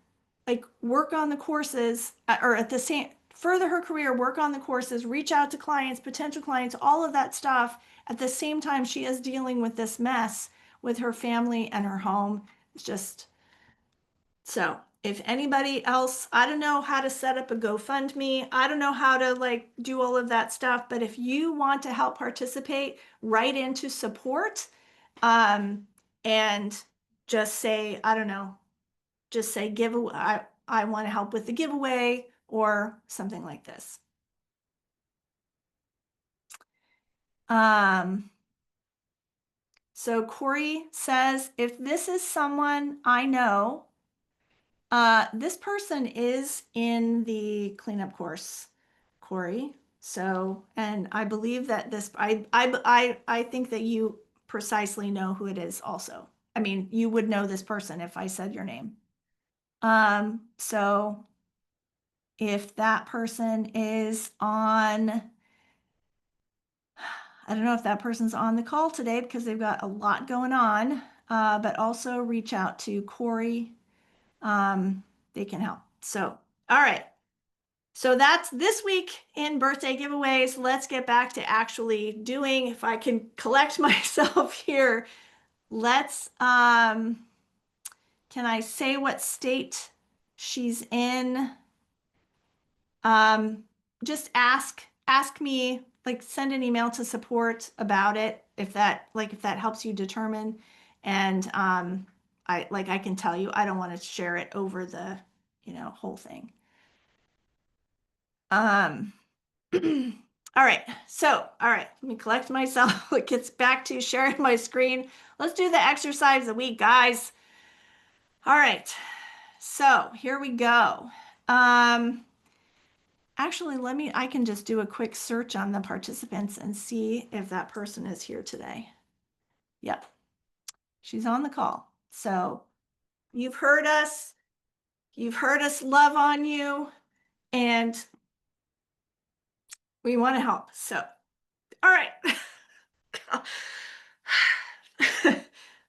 like work on the courses or at the same further her career, work on the courses, reach out to clients, potential clients, all of that stuff. At the same time, she is dealing with this mess with her family and her home. It's just so if anybody else, I don't know how to set up a GoFundMe. I don't know how to like do all of that stuff, but if you want to help participate, write into support um, and just say, I don't know, just say giveaway. I want to help with the giveaway or something like this. Um, so Corey says, if this is someone I know, this person is in the cleanup course, Corey. So, and I believe that I think that you precisely know who it is also. I mean, you would know this person if I said your name. So if that person is on, I don't know if that person's on the call today because they've got a lot going on, but also reach out to Corey. They can help. So, all right. So that's this week in birthday giveaways. Let's get back to actually doing, if I can collect myself here. Let's, can I say what state she's in? Just ask me, like send an email to support about it if that helps you determine. And I can tell you, I don't want to share it over the, whole thing. All right. So, all right, let me collect myself. It gets back to sharing my screen. Let's do the exercise of the week, guys. All right. So here we go. Actually, I can just do a quick search on the participants and see if that person is here today. Yep, she's on the call. So you've heard us love on you, and we want to help. So, all right.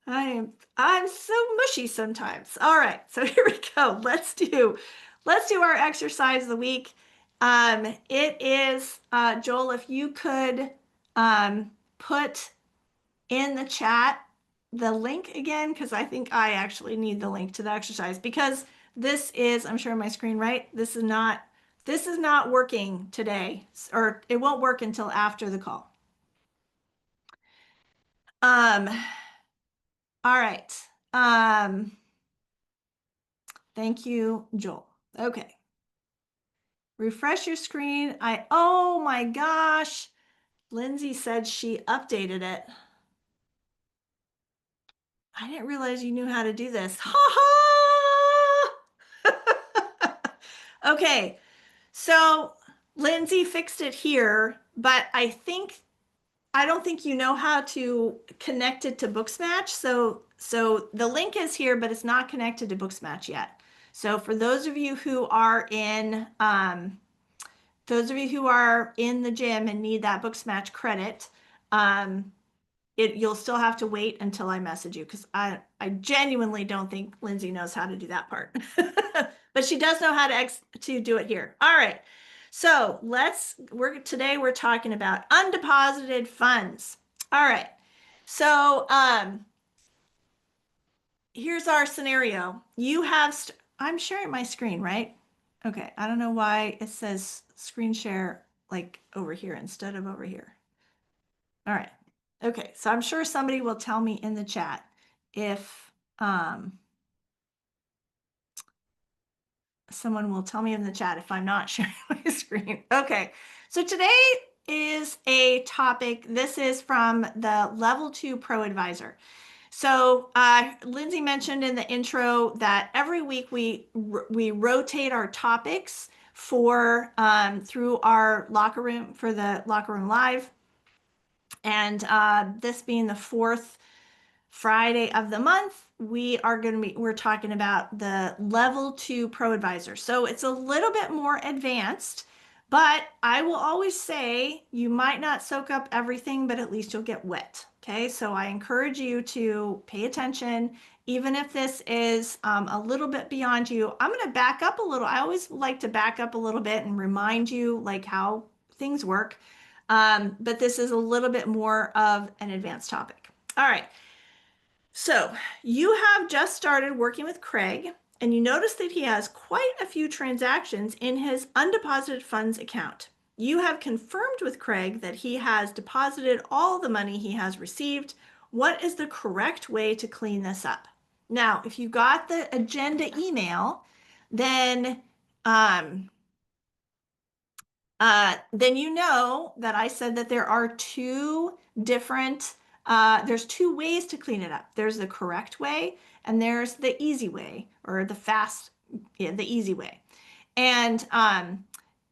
I'm so mushy sometimes. All right, so here we go. Let's do our exercise of the week. It is Joel, if you could put in the chat the link again, because I think I actually need the link to the exercise, because this is, I'm sharing my screen, right? This is not working today, or it won't work until after the call. All right. Thank you, Joel. Okay. Refresh your screen. Oh my gosh. Lindsay said she updated it. I didn't realize you knew how to do this. Ha ha! Okay. So Lindsay fixed it here, but I don't think you know how to connect it to Booksmatch. So the link is here, but it's not connected to Booksmatch yet. So for those of you who are in the gym and need that Booksmatch credit, you'll still have to wait until I message you, because I genuinely don't think Lindsay knows how to do that part. But she does know how to do it here. All right. So today we're talking about undeposited funds. All right. So here's our scenario. I'm sharing my screen, right? Okay. I don't know why it says screen share like over here instead of over here. All right. Okay. So I'm sure somebody will tell me in the chat if someone will tell me in the chat if I'm not sharing my screen. Okay, so today is a topic. This is from the Level 2 Pro Advisor. So Lindsay mentioned in the intro that every week we rotate our topics for through our locker room, for the Locker Room Live. And this being the fourth Friday of the month, we're talking about the Level 2 Pro Advisor. So it's a little bit more advanced, but I will always say you might not soak up everything, but at least you'll get wet. Okay, so I encourage you to pay attention, even if this is a little bit beyond you. I'm going to back up a little. I always like to back up a little bit and remind you like how things work. But this is a little bit more of an advanced topic. All right. So you have just started working with Craig, and you notice that he has quite a few transactions in his undeposited funds account. You have confirmed with Craig that he has deposited all the money he has received. What is the correct way to clean this up? Now, if you got the agenda email, then you know that I said that there are there's two ways to clean it up. There's the correct way and there's the easy way, or the easy way. And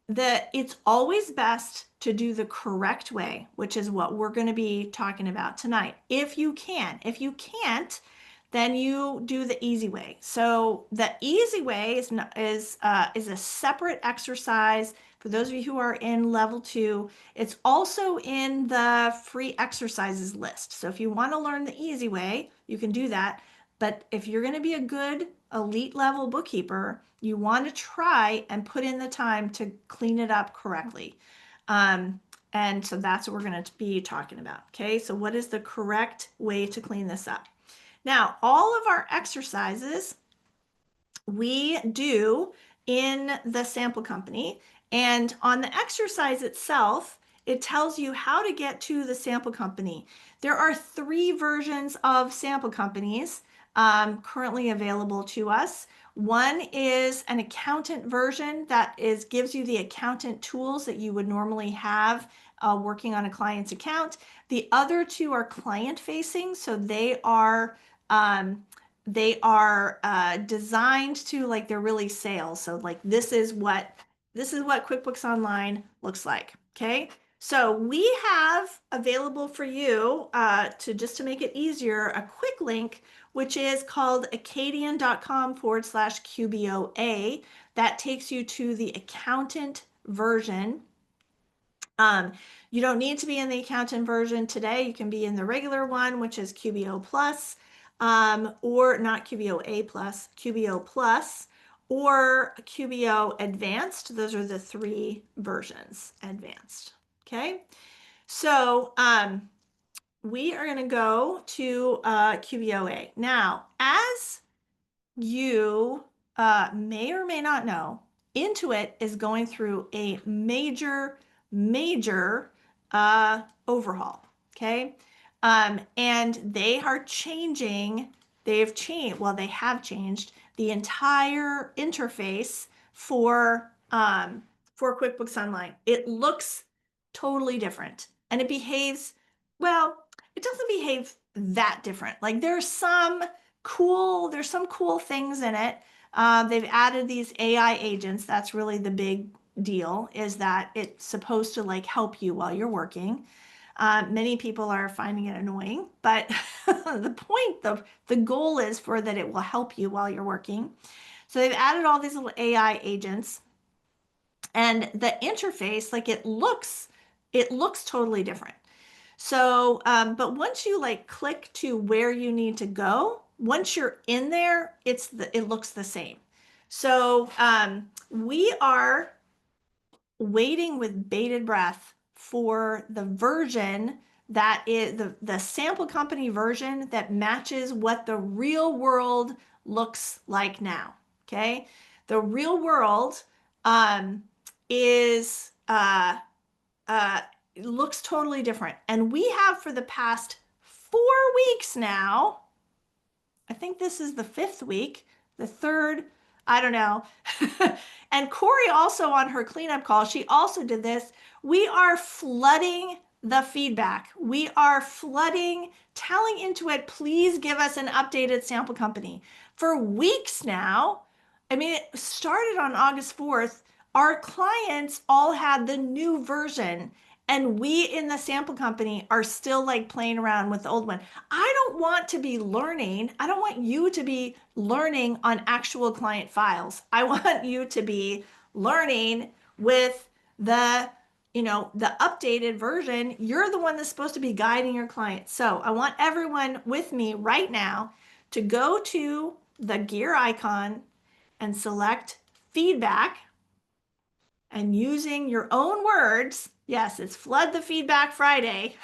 it's always best to do the correct way, which is what we're going to be talking about tonight. If you can. If you can't, then you do the easy way. So the easy way is a separate exercise. For those of you who are in Level 2, it's also in the free exercises list. So if you want to learn the easy way, you can do that. But if you're going to be a good elite level bookkeeper, you want to try and put in the time to clean it up correctly. And so that's what we're going to be talking about. Okay, so what is the correct way to clean this up? Now, all of our exercises we do in the sample company, and on the exercise itself, it tells you how to get to the sample company. There are 3 versions of sample companies currently available to us. One is an accountant version that gives you the accountant tools that you would normally have working on a client's account. The other 2 are client facing, so designed to, like, they're really sales. So like this is what QuickBooks Online looks like. Okay. So we have available for you to make it easier, a quick link, which is called acadian.com/QBOA. That takes you to the accountant version. You don't need to be in the accountant version today. You can be in the regular one, which is QBO Plus, or not QBOA Plus, QBO Plus, or QBO Advanced. Those are the 3 versions, Advanced. Okay, so we are going to go to QBOA. Now, as you may or may not know, Intuit is going through a major overhaul. Okay. And they have changed the entire interface for QuickBooks Online. It looks totally different, and it behaves, well, it doesn't behave that different. Like there's some cool things in it. They've added these AI agents. That's really the big deal, is that it's supposed to like help you while you're working. Many people are finding it annoying, but the goal is for that it will help you while you're working. So they've added all these little AI agents, and the interface, like it looks totally different. So, but once you like click to where you need to go, once you're in there, it looks the same. So, we are waiting with bated breath for the version that is the sample company version that matches what the real world looks like now. Okay. The real world is looks totally different. And we have, for the past 4 weeks now, I think this is the 5th week, the 3rd, I don't know. And Corey also, on her cleanup call, she also did this. We are flooding the feedback. We are telling Intuit, please give us an updated sample company. For weeks now, I mean, it started on August 4th. Our clients all had the new version, and we in the sample company are still like playing around with the old one. I don't want to be learning. I don't want you to be learning on actual client files. I want you to be learning with the updated version. You're the one that's supposed to be guiding your clients. So I want everyone with me right now to go to the gear icon and select feedback, and using your own words, yes, it's Flood the Feedback Friday.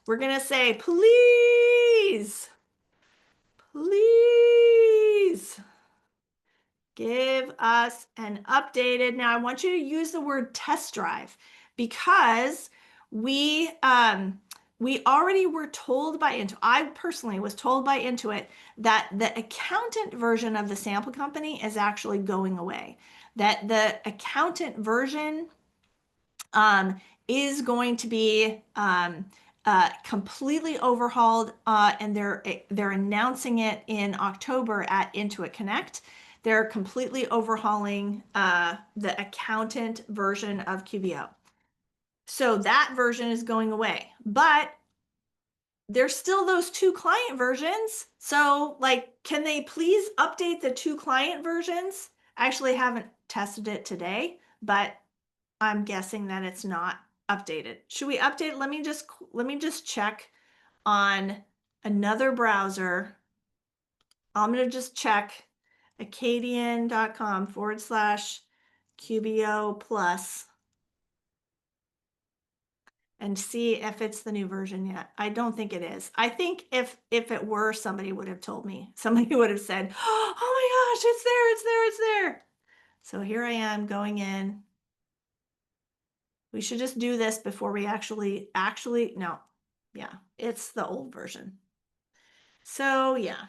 We're going to say, please give us an updated. Now I want you to use the word test drive, because we already were told by Intuit. I personally was told by Intuit that the accountant version of the sample company is actually going away. That the accountant version is going to be completely overhauled, and they're announcing it in October at Intuit Connect. They're completely overhauling the accountant version of QBO. So that version is going away, but there's still those 2 client versions. So like, can they please update the 2 client versions? I actually haven't tested it today, but I'm guessing that it's not updated. Should we update? Let me just check on another browser I'm going to just check acadian.com/QBO plus and see if it's the new version yet. I don't think it is. I think if it were, somebody would have told me. Somebody would have said, oh my gosh, it's there, it's there, it's there. So here I am going in. We should just do this before we actually, no. Yeah, it's the old version. So yeah.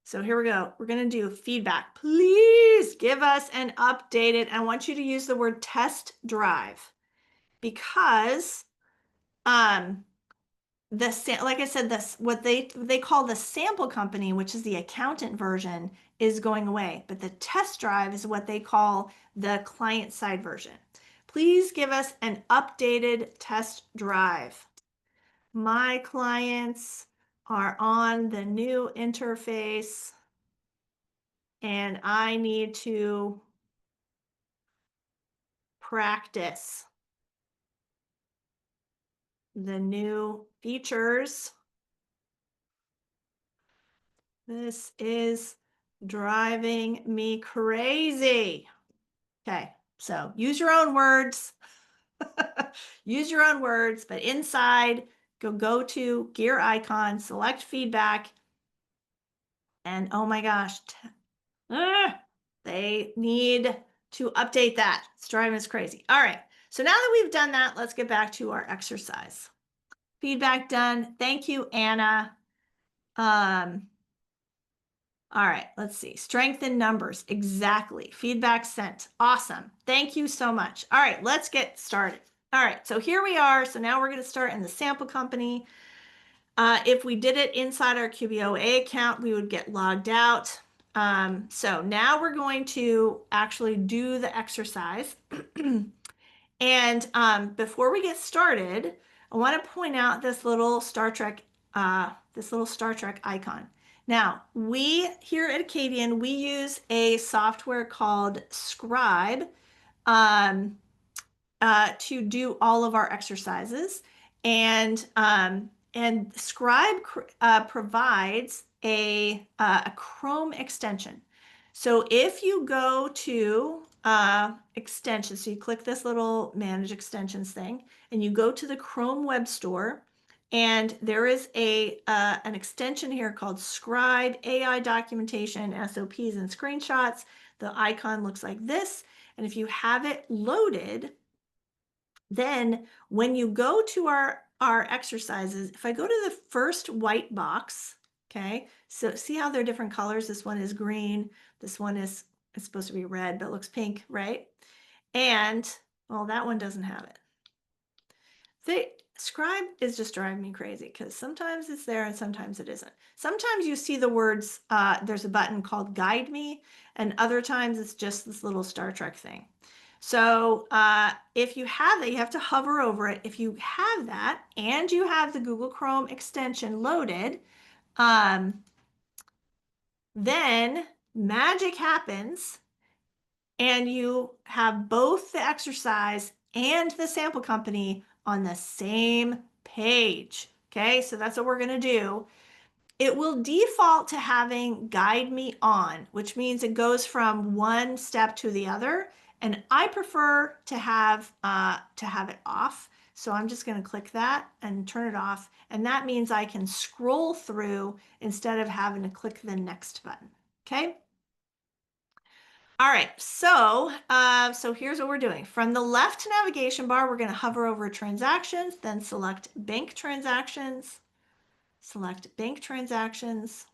So here we go. We're going to do feedback. Please give us an updated. I want you to use the word test drive because like I said, this what they call the sample company, which is the accountant version, is going away, but the test drive is what they call the client side version. Please give us an updated test drive. My clients are on the new interface and I need to practice the new features. This is driving me crazy. Okay, so use your own words. Use your own words, but inside, go to gear icon, select feedback, and oh my gosh, they need to update that. It's driving us crazy. All right, so now that we've done that, let's get back to our exercise. Feedback done. Thank you, Anna. All right, let's see. Strength in numbers. Exactly. Feedback sent. Awesome. Thank you so much. All right, let's get started. All right, so here we are. So now we're going to start in the sample company. If we did it inside our QBOA account, we would get logged out. So now we're going to actually do the exercise. And before we get started, I want to point out this little Star Trek icon. Now, we here at Acadian, we use a software called Scribe to do all of our exercises. And Scribe provides a Chrome extension. So if you go to extensions, so you click this little manage extensions thing, and you go to the Chrome Web Store, and there is an extension here called Scribe AI Documentation, SOPs, and Screenshots. The icon looks like this. And if you have it loaded, then when you go to our exercises, if I go to the first white box, okay, so see how they're different colors? This one is green. This one is, it's supposed to be red, but it looks pink, right? And, well, that one doesn't have it. Scribe is just driving me crazy because sometimes it's there and sometimes it isn't. Sometimes you see the words, there's a button called Guide Me, and other times it's just this little Star Trek thing. So if you have that, you have to hover over it. If you have that and you have the Google Chrome extension loaded, then magic happens and you have both the exercise and the sample company on the same page. Okay, so that's what we're going to do. It will default to having Guide Me on, which means it goes from one step to the other. And I prefer to have it off. So I'm just going to click that and turn it off. And that means I can scroll through instead of having to click the next button. Okay. All right, so here's what we're doing. From the left navigation bar, we're going to hover over transactions, then select bank transactions. Select bank transactions.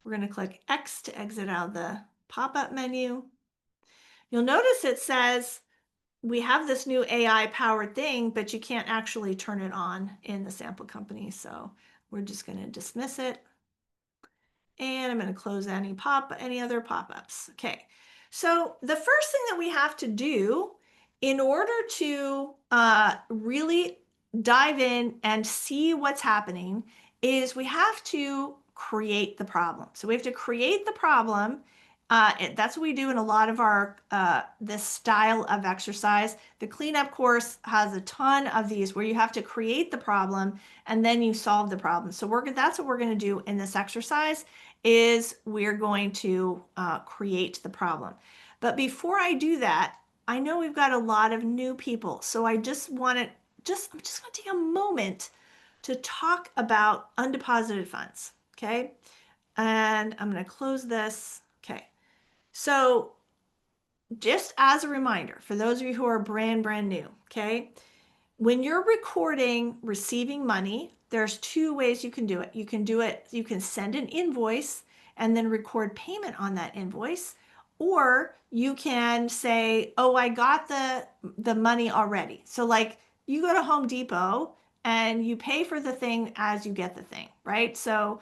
We're going to click X to exit out of the pop-up menu. You'll notice it says we have this new AI powered thing, but you can't actually turn it on in the sample company. So we're just going to dismiss it. And I'm going to close any other pop-ups. Okay. So the first thing that we have to do in order to really dive in and see what's happening is we have to create the problem. So we have to create the problem That's what we do in a lot of our this style of exercise. The cleanup course has a ton of these where you have to create the problem and then you solve the problem. So that's what we're going to do in this exercise is we're going to create the problem. But before I do that, I know we've got a lot of new people, so I just want to I'm just going to take a moment to talk about undeposited funds. Okay, and I'm going to close this. Okay. So just as a reminder, for those of you who are brand new, okay, when you're recording receiving money, there's two ways you can do it. You can send an invoice and then record payment on that invoice, or you can say, "Oh, I got the money already." So like you go to Home Depot and you pay for the thing as you get the thing, right? So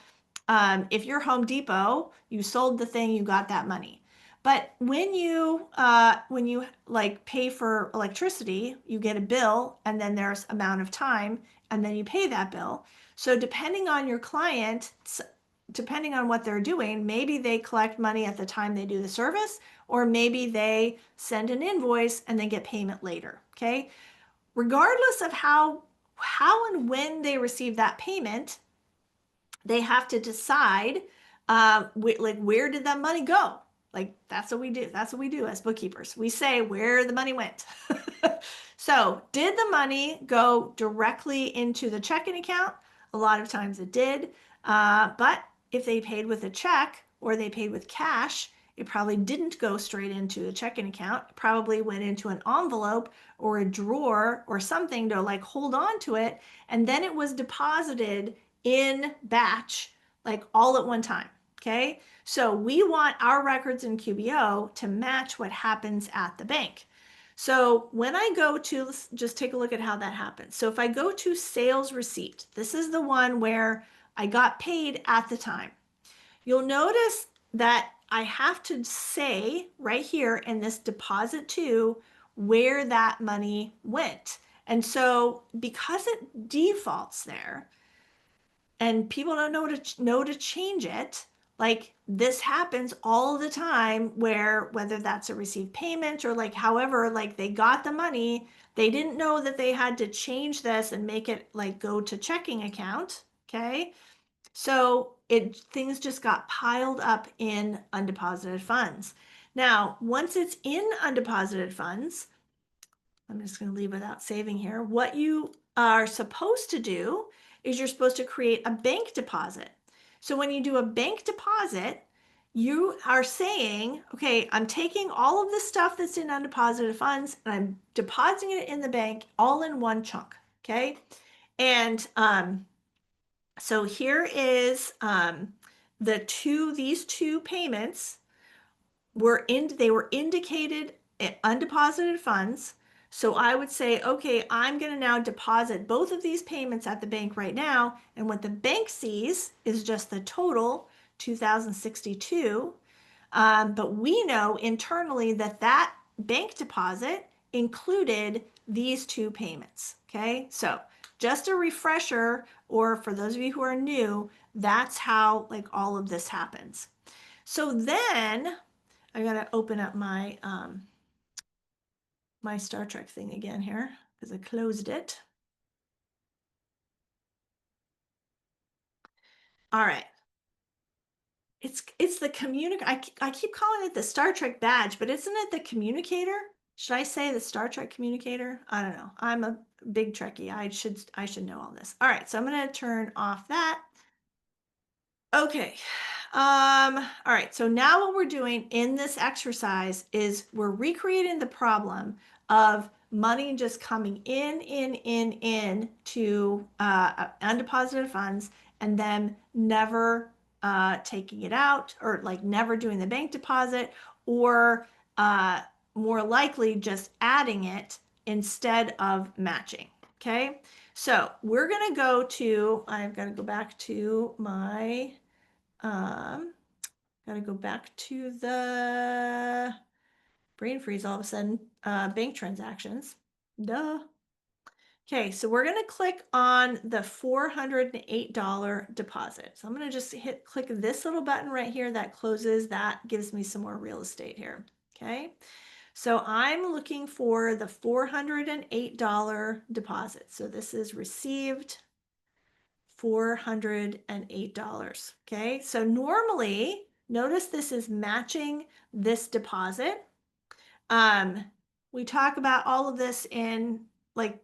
if you're Home Depot, you sold the thing, you got that money. But when you like pay for electricity, you get a bill and then there's amount of time and then you pay that bill. So depending on your client, depending on what they're doing, maybe they collect money at the time they do the service, or maybe they send an invoice and then get payment later. Okay. Regardless of how and when they receive that payment, they have to decide like where did that money go. Like that's what we do. That's what we do as bookkeepers. We say where the money went. So did the money go directly into the checking account? A lot of times it did. But if they paid with a check or they paid with cash, it probably didn't go straight into the checking account. It probably went into an envelope or a drawer or something to like hold on to it. And then it was deposited in batch, like all at one time. Okay. So we want our records in QBO to match what happens at the bank. So when I go to, let's just take a look at how that happens. So if I go to sales receipt, this is the one where I got paid at the time. You'll notice that I have to say right here in this deposit to where that money went. And so because it defaults there, and people don't know to change it, like this happens all the time where whether that's a received payment or like however like they got the money, they didn't know that they had to change this and make it like go to checking account. Okay, so things just got piled up in undeposited funds. Now once it's in undeposited funds, I'm just going to leave without saving here. What you are supposed to do is you're supposed to create a bank deposit. So when you do a bank deposit, you are saying, okay, I'm taking all of the stuff that's in undeposited funds and I'm depositing it in the bank all in one chunk. Okay. And so here is these two payments they were indicated undeposited funds. So I would say, okay, I'm going to now deposit both of these payments at the bank right now. And what the bank sees is just the total 2062. But we know internally that that bank deposit included these two payments. Okay, so just a refresher, or for those of you who are new, that's how like all of this happens. So then I gotta open up my my Star Trek thing again here because I closed it. All right. It's the I keep calling it the Star Trek badge, but isn't it the communicator? Should I say the Star Trek communicator? I don't know. I'm a big Trekkie. I should know all this. All right, so I'm gonna turn off that. Okay. All right. So now what we're doing in this exercise is we're recreating the problem of money just coming in to undeposited funds and then never taking it out, or like never doing the bank deposit, or uh, more likely just adding it instead of matching. Okay. So we're going to I've got to go back to my um, gotta go back to the brain freeze all of a sudden. Bank transactions. Duh. Okay, so we're going to click on the $408 deposit. So I'm going to just click this little button right here that closes. That gives me some more real estate here. Okay, so I'm looking for the $408 deposit. So this is received $408. Okay, so normally, notice this is matching this deposit. We talk about all of this in like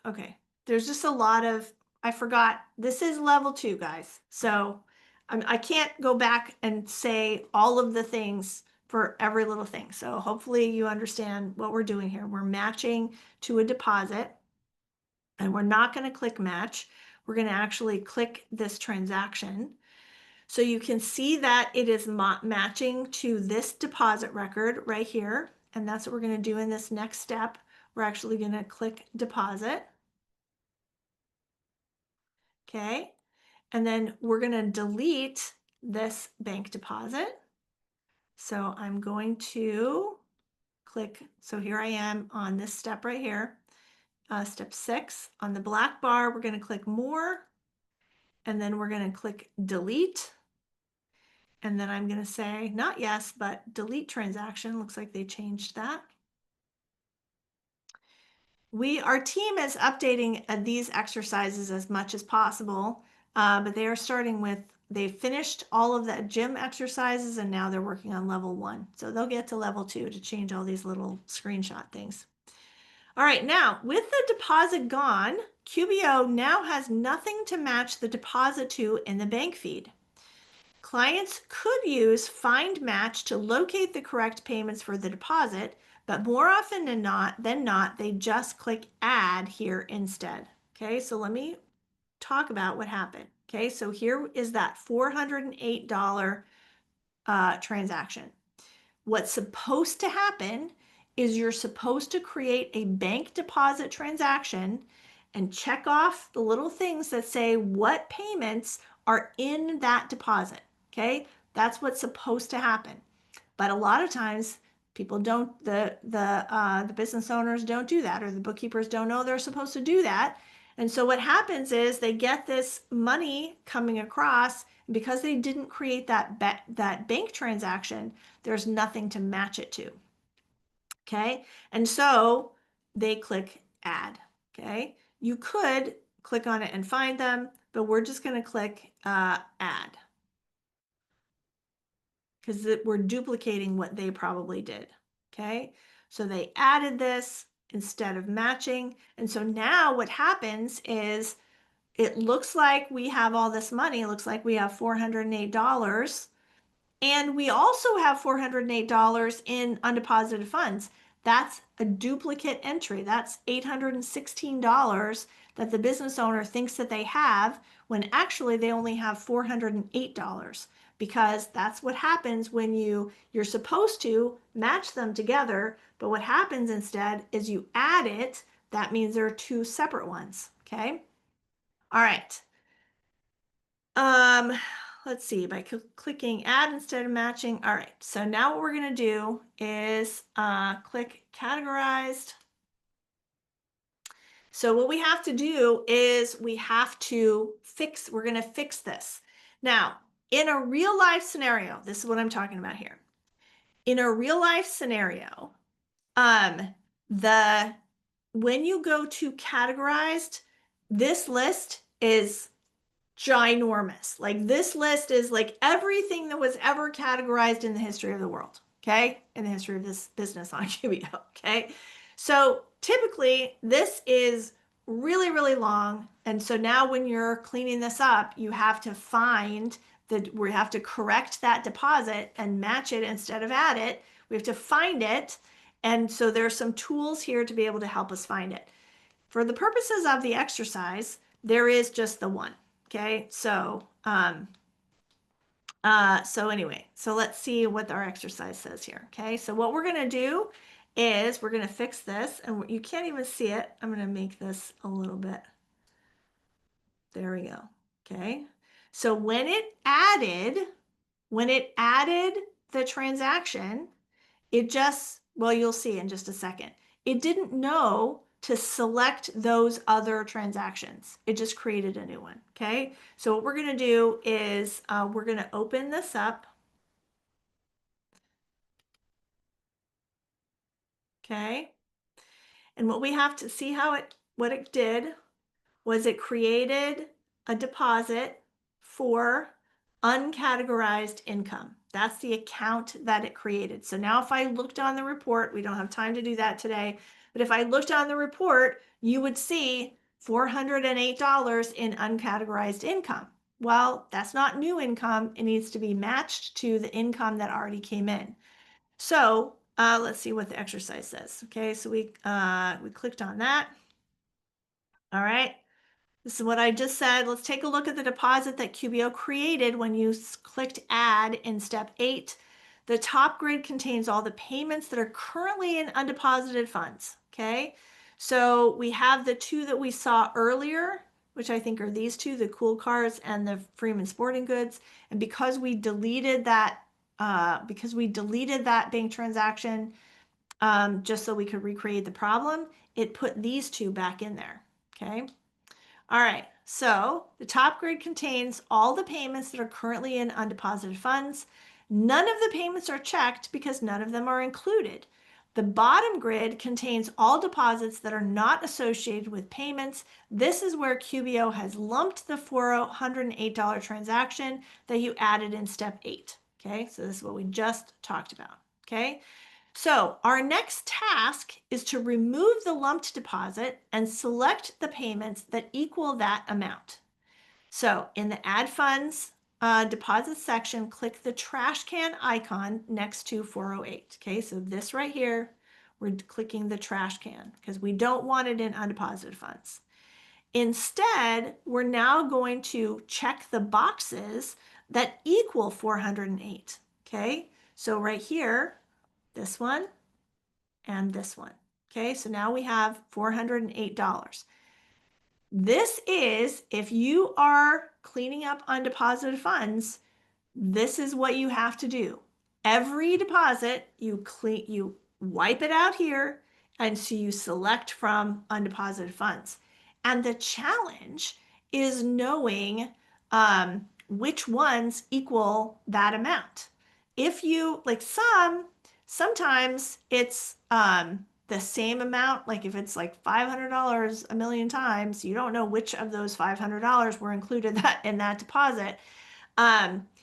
okay. There's just a lot of, I forgot, this is level 2, guys. So I can't go back and say all of the things for every little thing. So hopefully you understand what we're doing here. We're matching to a deposit, and we're not going to click match. We're going to actually click this transaction. So you can see that it is matching to this deposit record right here. And that's what we're going to do in this next step. We're actually going to click deposit. Okay. And then we're going to delete this bank deposit. So I'm going to click. So here I am on this step right here. Step 6 on the black bar, we're going to click more. And then we're going to click delete. And then I'm going to say not yes, but delete transaction. Looks like they changed that. Our team is updating these exercises as much as possible, but they are starting with, they finished all of the gym exercises and now they're working on level 1. So they'll get to level 2 to change all these little screenshot things. All right, now with the deposit gone, QBO now has nothing to match the deposit to in the bank feed. Clients could use Find Match to locate the correct payments for the deposit, but more often than not, they just click Add here instead. Okay, so let me talk about what happened. Okay, so here is that $408 transaction. What's supposed to happen is you're supposed to create a bank deposit transaction and check off the little things that say what payments are in that deposit. Okay, that's what's supposed to happen. But a lot of times people don't, the business owners don't do that, or the bookkeepers don't know they're supposed to do that. And so what happens is they get this money coming across, and because they didn't create that bank transaction, there's nothing to match it to. Okay, and so they click add. Okay, you could click on it and find them, but we're just going to click add, because we're duplicating what they probably did. Okay, so they added this instead of matching. And so now what happens is it looks like we have all this money. It looks like we have $408. And we also have $408 in undeposited funds. That's a duplicate entry. That's $816 that the business owner thinks that they have, when actually they only have $408, because that's what happens when you're supposed to match them together, but what happens instead is you add it. That means there are two separate ones. Okay. All right. Let's see, by clicking add instead of matching. All right, so now what we're going to do is click categorized. So what we have to do is we're going to fix this. Now, in a real life scenario, this is what I'm talking about here. In a real life scenario, when you go to categorized, this list is ginormous. Like, this list is like everything that was ever categorized in the history of the world. Okay, in the history of this business on QBO. Okay, so typically this is really, really long. And so now when you're cleaning this up, you have to we have to correct that deposit and match it instead of add it. We have to find it. And so there's some tools here to be able to help us find it. For the purposes of the exercise, there is just the one. Okay, so anyway, so let's see what our exercise says here. Okay, so what we're going to do is we're going to fix this, and you can't even see it. I'm going to make this a little bit. There we go. Okay, so when it added the transaction, it just, well, you'll see in just a second, it didn't know to select those other transactions. It just created a new one, okay? So what we're going to do is we're going to open this up, okay? And what we have to see what it did was it created a deposit for uncategorized income. That's the account that it created. So now if I looked on the report, we don't have time to do that today, but if I looked on the report, you would see $408 in uncategorized income. Well, that's not new income. It needs to be matched to the income that already came in. So let's see what the exercise says. Okay, so we clicked on that. All right. This is what I just said. Let's take a look at the deposit that QBO created when you clicked add in step 8. The top grid contains all the payments that are currently in undeposited funds. Okay, so we have the two that we saw earlier, which I think are these two, the Cool Cars and the Freeman Sporting Goods. And because we deleted that bank transaction just so we could recreate the problem, it put these two back in there. Okay. All right, so the top grid contains all the payments that are currently in undeposited funds. None of the payments are checked because none of them are included. The bottom grid contains all deposits that are not associated with payments. This is where QBO has lumped the $408 transaction that you added in step 8. Okay, so this is what we just talked about. Okay. So our next task is to remove the lumped deposit and select the payments that equal that amount. So in the Add Funds deposit section, click the trash can icon next to 408. Okay, so this right here, we're clicking the trash can because we don't want it in undeposited funds. Instead, we're now going to check the boxes that equal 408. Okay, so right here, this one, and this one. Okay, so now we have $408. This is, if you are cleaning up undeposited funds, this is what you have to do. Every deposit, you wipe it out here, and so you select from undeposited funds. And the challenge is knowing which ones equal that amount. If you, like sometimes it's the same amount, like if it's like $500 a million times, you don't know which of those $500 were included in that deposit.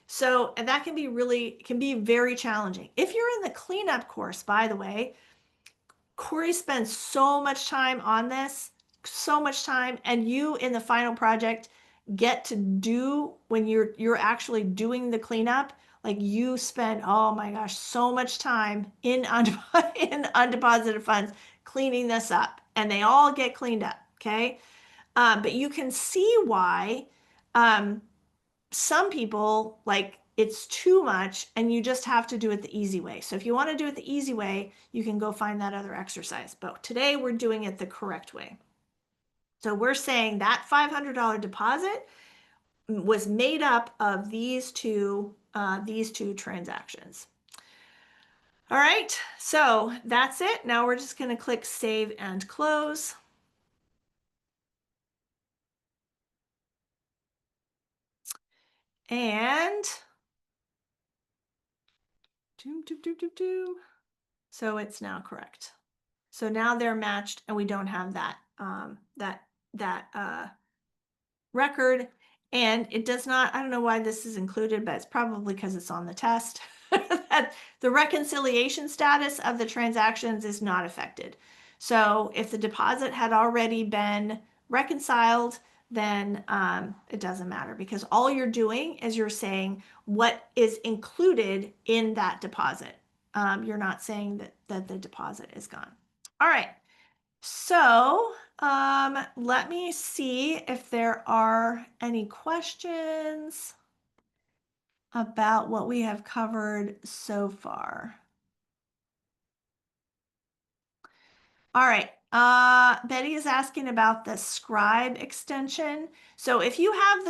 So and that can be very challenging. If you're in the cleanup course, by the way, Corey spends so much time on this, so much time, and you in the final project get to do when you're actually doing the cleanup, like you spend, oh my gosh, so much time in undeposited funds cleaning this up, and they all get cleaned up. Okay, but you can see why some people like it's too much and you just have to do it the easy way. So if you want to do it the easy way, you can go find that other exercise. But today we're doing it the correct way. So we're saying that $500 deposit was made up of these two transactions. All right, so that's it. Now we're just going to click Save and Close. And so it's now correct. So now they're matched and we don't have that record, and it does not, I don't know why this is included, but it's probably because it's on the test. That the reconciliation status of the transactions is not affected. So if the deposit had already been reconciled, then it doesn't matter because all you're doing is you're saying what is included in that deposit. You're not saying that the deposit is gone. All right, so let me see if there are any questions about what we have covered so far. All right, Betty is asking about the scribe extension. So if you have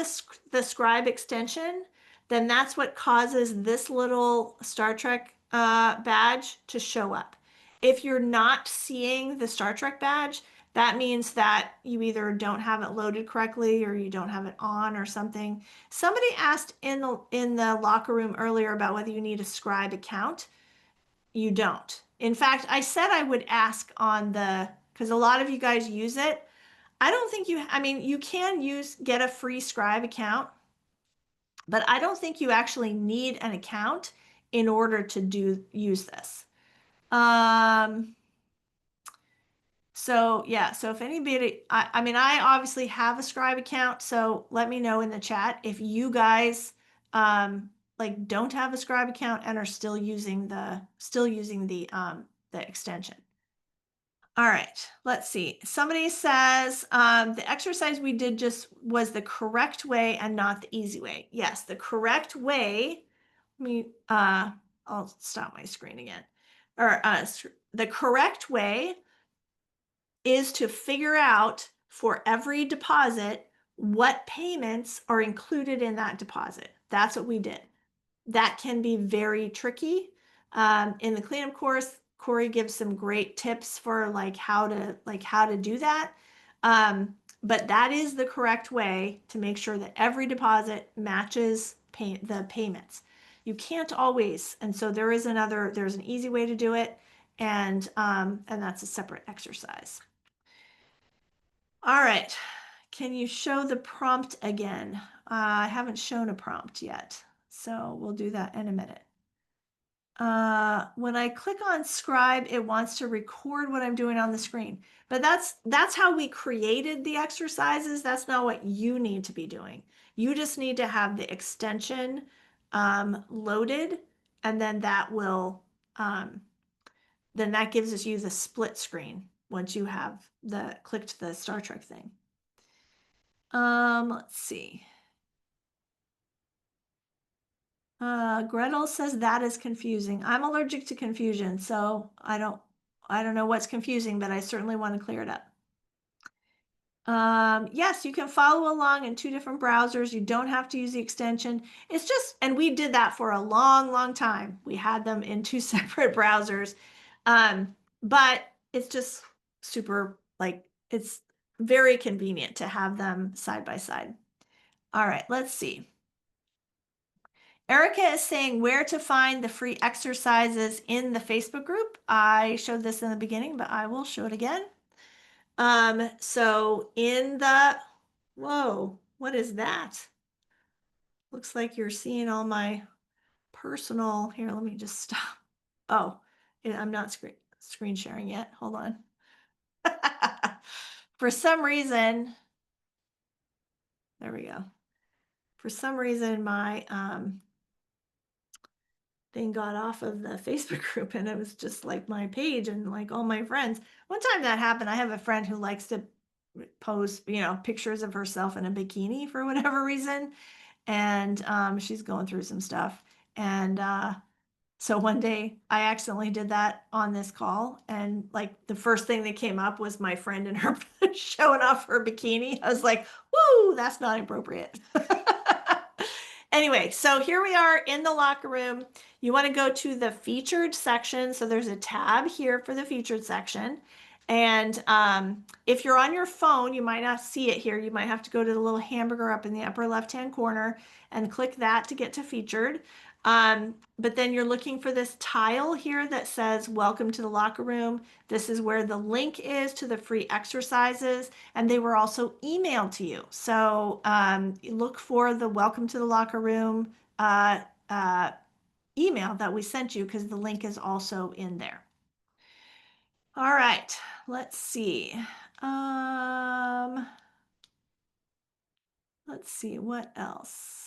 the scribe extension, then that's what causes this little Star Trek badge to show up. If you're not seeing the Star Trek badge, That means that you either don't have it loaded correctly or you don't have it on or something. Somebody asked in the locker room earlier about whether you need a Scribe account. You don't. In fact, I said I would ask on the, because a lot of you guys use it. I don't think you, I mean, you can get a free Scribe account, but I don't think you actually need an account in order to use this. So yeah, so if anybody, I mean, I obviously have a Scribe account, so let me know in the chat if you guys like don't have a Scribe account and are still using the extension. All right, let's see. Somebody says the exercise we did just was the correct way and not the easy way. Yes, the correct way. Let me I'll stop my screen again. Or the correct way is to figure out for every deposit what payments are included in that deposit. That's what we did. That can be very tricky. In the cleanup course, Corey gives some great tips for how to do that. But that is the correct way to make sure that every deposit matches the payments. You can't always, and so there's an easy way to do it, and that's a separate exercise. All right, can you show the prompt again? I haven't shown a prompt yet, so we'll do that in a minute. When I click on Scribe, it wants to record what I'm doing on the screen. But that's how we created the exercises. That's not what you need to be doing. You just need to have the extension loaded, and then that gives you the split screen once you have clicked the Star Trek thing. Let's see. Gretel says that is confusing. I'm allergic to confusion, so I don't know what's confusing, but I certainly want to clear it up. Yes, you can follow along in 2 different browsers. You don't have to use the extension. It's just, and we did that for a long, long time. We had them in 2 separate browsers. But it's just super, it's very convenient to have them side by side. All right, let's see. Erica is saying where to find the free exercises in the Facebook group. I showed this in the beginning, but I will show it again. So whoa, what is that? Looks like you're seeing all my personal, here, let me just stop. Oh, I'm not screen sharing yet. Hold on. For some reason, there we go. For some reason, my thing got off of the Facebook group and it was just like my page and like all my friends. One time that happened, I have a friend who likes to post, pictures of herself in a bikini for whatever reason. And she's going through some stuff. And so one day I accidentally did that on this call. And like the first thing that came up was my friend and her showing off her bikini. I was like, woo, that's not appropriate. Anyway, so here we are in the locker room. You want to go to the featured section. So there's a tab here for the featured section. And if you're on your phone, you might not see it here. You might have to go to the little hamburger up in the upper left-hand corner and click that to get to featured. But then you're looking for this tile here that says welcome to the locker room. This is where the link is to the free exercises, and they were also emailed to you. So look for the welcome to the locker room email that we sent you, because the link is also in there. All right, let's see. Let's see what else.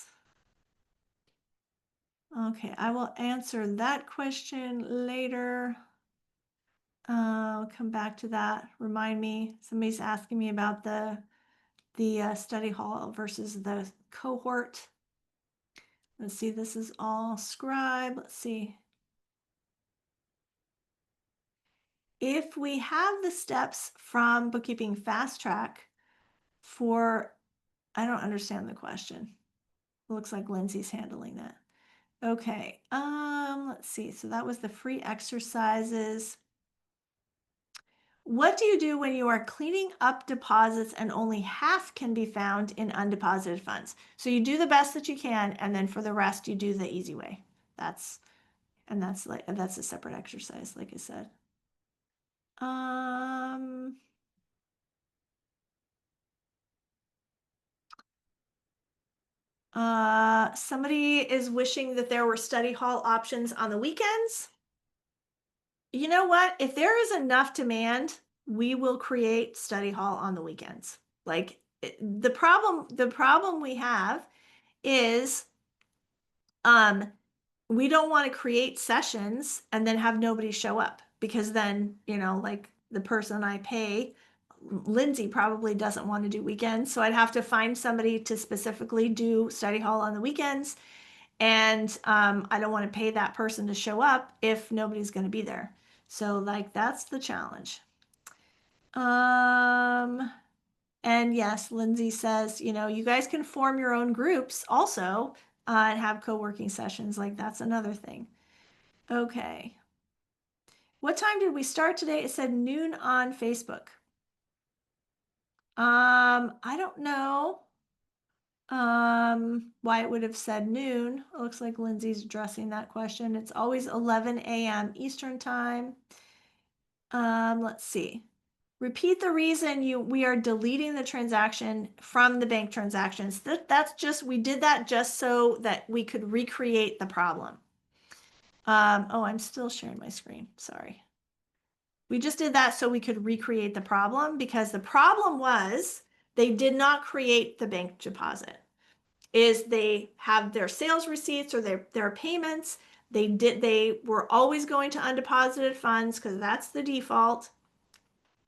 Okay, I will answer that question later. I'll come back to that. Remind me, somebody's asking me about the study hall versus the cohort. Let's see, this is all Scribe. Let's see. If we have the steps from Bookkeeping Fast Track I don't understand the question. It looks like Lindsay's handling that. Okay, let's see. So that was the free exercises. What do you do when you are cleaning up deposits and only half can be found in undeposited funds? So you do the best that you can, and then for the rest, you do the easy way. That's that's a separate exercise, like I said. Um, Somebody is wishing that there were study hall options on the weekends. You know what? If there is enough demand, we will create study hall on the weekends. Like the problem we have is we don't want to create sessions and then have nobody show up because then, like the person I pay, Lindsay probably doesn't want to do weekends. So I'd have to find somebody to specifically do study hall on the weekends. And I don't want to pay that person to show up if nobody's going to be there. So like that's the challenge. Um, and yes, Lindsay says, you guys can form your own groups also and have co-working sessions. Like that's another thing. Okay. What time did we start today? It said noon on Facebook. I don't know why it would have said noon. It looks like Lindsay's addressing that question. It's always 11 a.m. Eastern time. Let's see. Repeat the reason we are deleting the transaction from the bank transactions. That's just, we did that just so that we could recreate the problem. Oh, I'm still sharing my screen. Sorry. We just did that so we could recreate the problem because the problem was they did not create the bank deposit. Is they have their sales receipts or their payments. They were always going to undeposited funds because that's the default.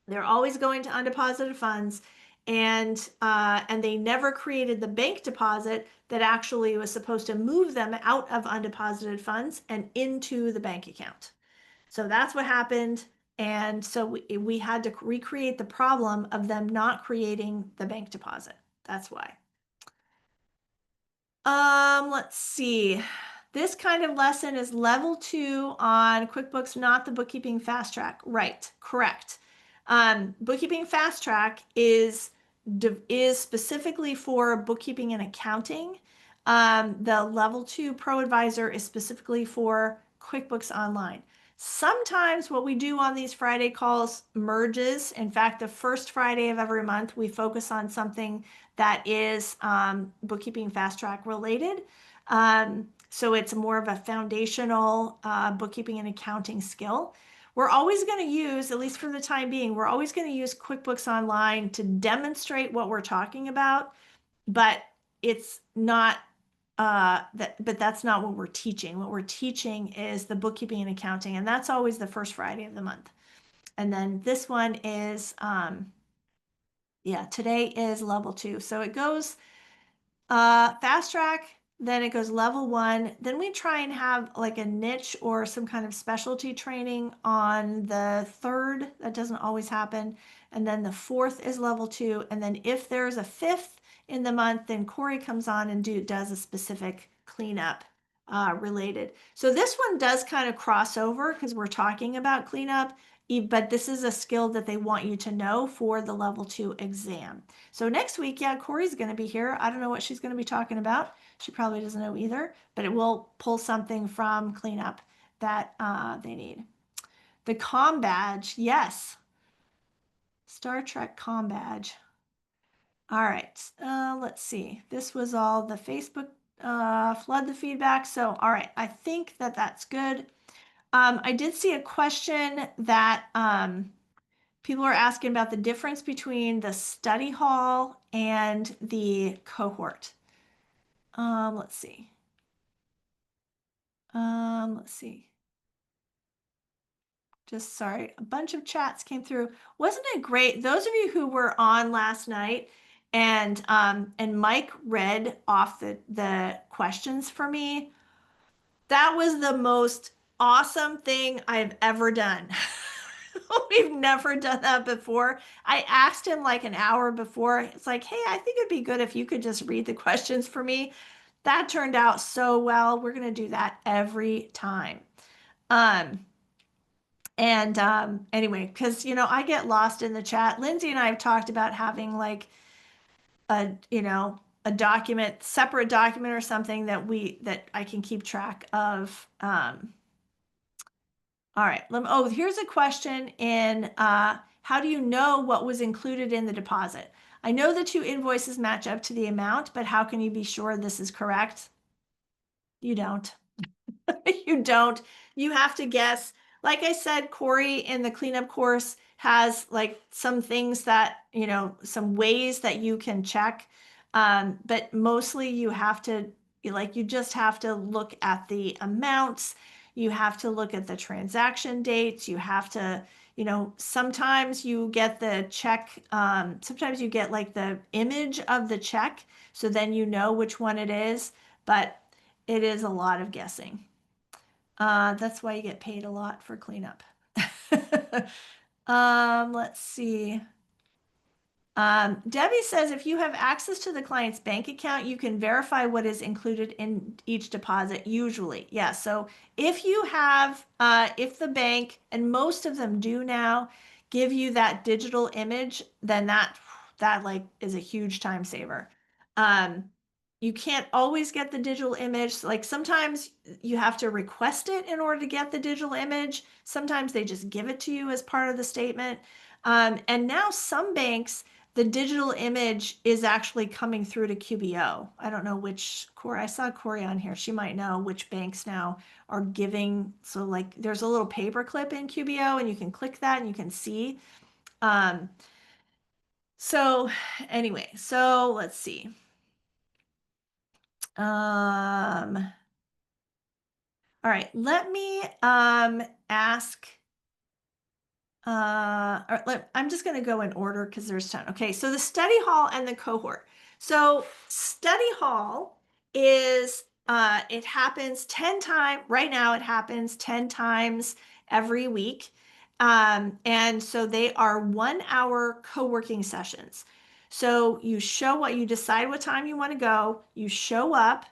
They're always going to undeposited funds, and they never created the bank deposit that actually was supposed to move them out of undeposited funds and into the bank account. So that's what happened. And so we had to recreate the problem of them not creating the bank deposit. That's why. Let's see. This kind of lesson is level 2 on QuickBooks, not the bookkeeping fast track. Right, correct. Bookkeeping fast track is specifically for bookkeeping and accounting. The level 2 Pro Advisor is specifically for QuickBooks Online. Sometimes what we do on these Friday calls merges. In fact, the first Friday of every month, we focus on something that is bookkeeping fast track related. So it's more of a foundational bookkeeping and accounting skill. We're always going to use, at least for the time being, we're always going to use QuickBooks Online to demonstrate what we're talking about, but it's not but that's not what we're teaching. What we're teaching is the bookkeeping and accounting, and that's always the first Friday of the month. And then this one is yeah, today is level 2. So it goes fast track, then it goes level 1. Then we try and have like a niche or some kind of specialty training on the 3rd. That doesn't always happen. And then the 4th is level 2. And then if there's a 5th in the month, then Corey comes on and does a specific cleanup related. So this one does kind of cross over because we're talking about cleanup, but this is a skill that they want you to know for the level 2 exam. So next week, yeah, Corey's going to be here. I don't know what she's going to be talking about. She probably doesn't know either, but it will pull something from cleanup that they need. The comm badge, yes. Star Trek comm badge. All right, let's see. This was all the Facebook flood the feedback. So, all right, I think that that's good. I did see a question that people are asking about the difference between the study hall and the cohort. Let's see. Let's see. Just sorry, a bunch of chats came through. Wasn't it great? Those of you who were on last night and Mike read off the questions for me. That was the most awesome thing I've ever done. We've never done that before. I asked him like an hour before. It's like, hey, I think it'd be good if you could just read the questions for me. That turned out so well. We're going to do that every time. Um, And anyway, because I get lost in the chat. Lindsay and I have talked about having like a document, separate document or something that I can keep track of. All right. Oh, here's a question in how do you know what was included in the deposit? I know the two invoices match up to the amount, but how can you be sure this is correct? You don't. You don't. You have to guess. Like I said, Corey in the cleanup course has like some things that, some ways that you can check. But mostly you have to, you just have to look at the amounts. You have to look at the transaction dates. You have to, sometimes you get the check. Sometimes you get like the image of the check. So then you know which one it is. But it is a lot of guessing. That's why you get paid a lot for cleanup. Let's see. Debbie says if you have access to the client's bank account, you can verify what is included in each deposit, usually. Yeah, so if you have, if the bank, and most of them do now, give you that digital image, then that like is a huge time saver. Um, you can't always get the digital image. Like sometimes you have to request it in order to get the digital image. Sometimes they just give it to you as part of the statement. And now some banks, the digital image is actually coming through to QBO. I don't know which Corey, I saw Corey on here. She might know which banks now are giving. So like there's a little paper clip in QBO and you can click that and you can see. Um, so anyway, so let's see. All right, let me ask I'm just going to go in order because there's time. Okay, so the study hall and the cohort. So study hall is it happens 10 times right now. It happens 10 times every week. And so they are 1 hour co-working sessions. So you show what you decide what time you want to go, you show up.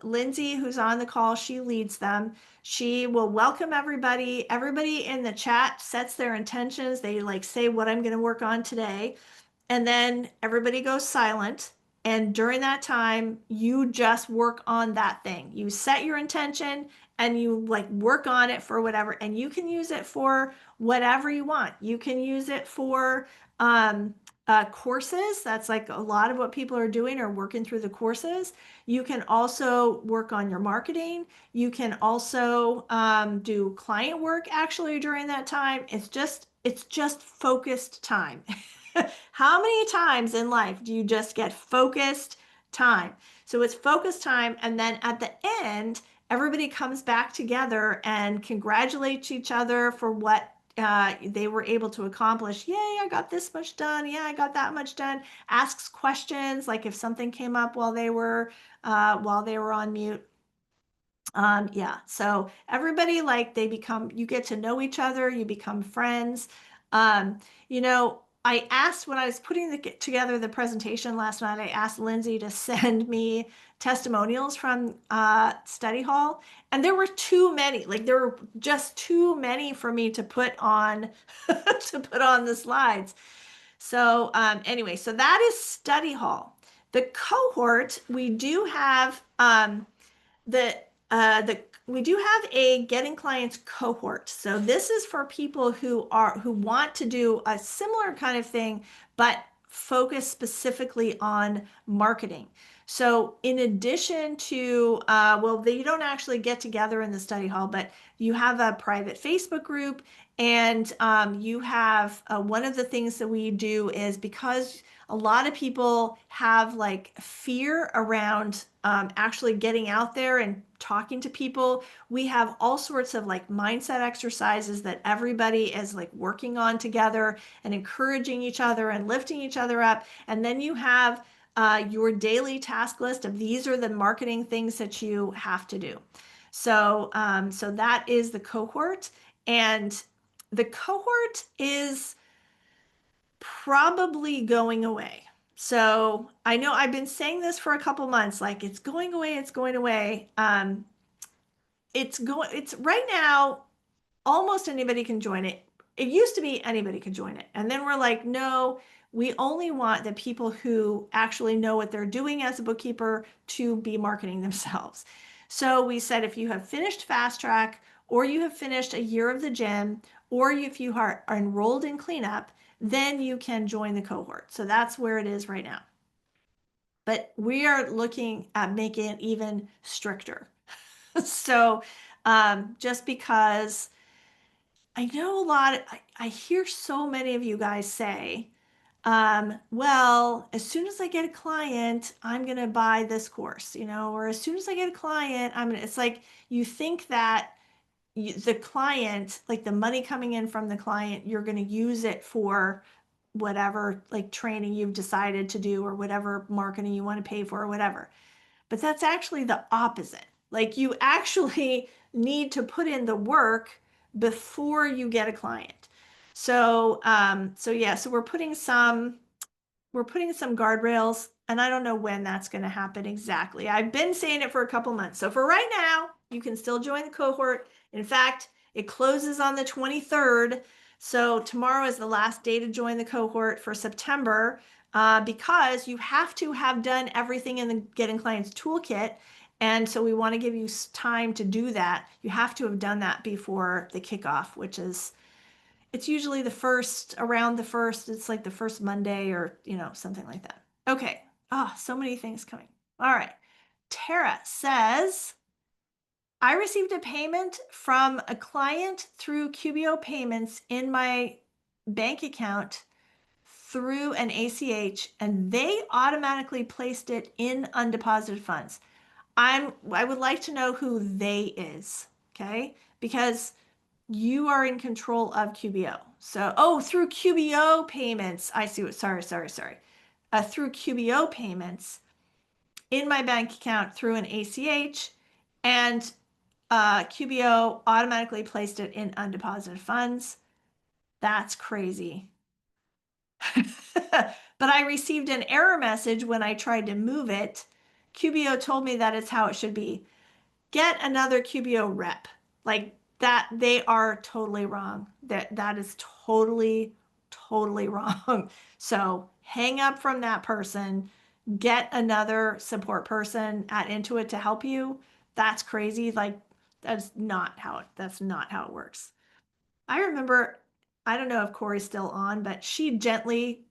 Lindsay, who's on the call, she leads them. She will welcome everybody. Everybody in the chat sets their intentions. They like say what I'm going to work on today. And then everybody goes silent. And during that time, you just work on that thing. You set your intention and you like work on it for whatever. And you can use it for whatever you want. You can use it for courses. That's like a lot of what people are doing are working through the courses. You can also work on your marketing. You can also do client work actually during that time. It's just focused time. How many times in life do you just get focused time? So it's focused time. And then at the end, everybody comes back together and congratulates each other for what they were able to accomplish. Yay, I got this much done. Yeah, I got that much done. Asks questions like if something came up while they were on mute. Yeah, so everybody like you get to know each other, you become friends. Um, I asked when I was putting together the presentation last night, I asked Lindsay to send me testimonials from study hall, and there were too many. Like there were just too many for me to put on to put on the slides. So anyway, so that is study hall. The cohort, we do have the we do have a getting clients cohort. So this is for people who want to do a similar kind of thing, but focus specifically on marketing. So in addition to, you don't actually get together in the study hall, but you have a private Facebook group, and you have one of the things that we do is because a lot of people have like fear around actually getting out there and talking to people. We have all sorts of like mindset exercises that everybody is like working on together and encouraging each other and lifting each other up. And then you have your daily task list of these are the marketing things that you have to do. So, so that is the cohort, and the cohort is probably going away. So I know I've been saying this for a couple months, like it's going away, it's going away. It's right now, almost anybody can join it. It used to be anybody could join it. And then we're like, no, we only want the people who actually know what they're doing as a bookkeeper to be marketing themselves. So we said if you have finished Fast Track, or you have finished a year of the gym, or if you are enrolled in cleanup, then you can join the cohort. So that's where it is right now. But we are looking at making it even stricter. So just because I know a lot, I hear so many of you guys say, well, as soon as I get a client, I'm going to buy this course, or as soon as I get a client, it's like you think that the client, like the money coming in from the client, you're going to use it for whatever like training you've decided to do or whatever marketing you want to pay for or whatever. But that's actually the opposite. Like you actually need to put in the work before you get a client. So yeah, so we're putting some guardrails, and I don't know when that's going to happen exactly. I've been saying it for a couple months. So for right now, you can still join the cohort. In fact, it closes on the 23rd. So tomorrow is the last day to join the cohort for September, because you have to have done everything in the Getting Clients Toolkit. And so we want to give you time to do that. You have to have done that before the kickoff, which is it's usually around the first, it's like the first Monday or, something like that. Okay. Oh, so many things coming. All right. Tara says, I received a payment from a client through QBO payments in my bank account through an ACH, and they automatically placed it in undeposited funds. I would like to know who they is, okay? Because you are in control of QBO. So, through QBO payments, I see what, sorry. Through QBO payments in my bank account through an ACH, and QBO automatically placed it in undeposited funds. That's crazy. But I received an error message when I tried to move it. QBO told me that it's how it should be. Get another QBO rep. Like that, they are totally wrong. That is totally, totally wrong. So hang up from that person, get another support person at Intuit to help you. That's crazy. Like that's not how it works. I remember, I don't know if Corey's still on, but she gently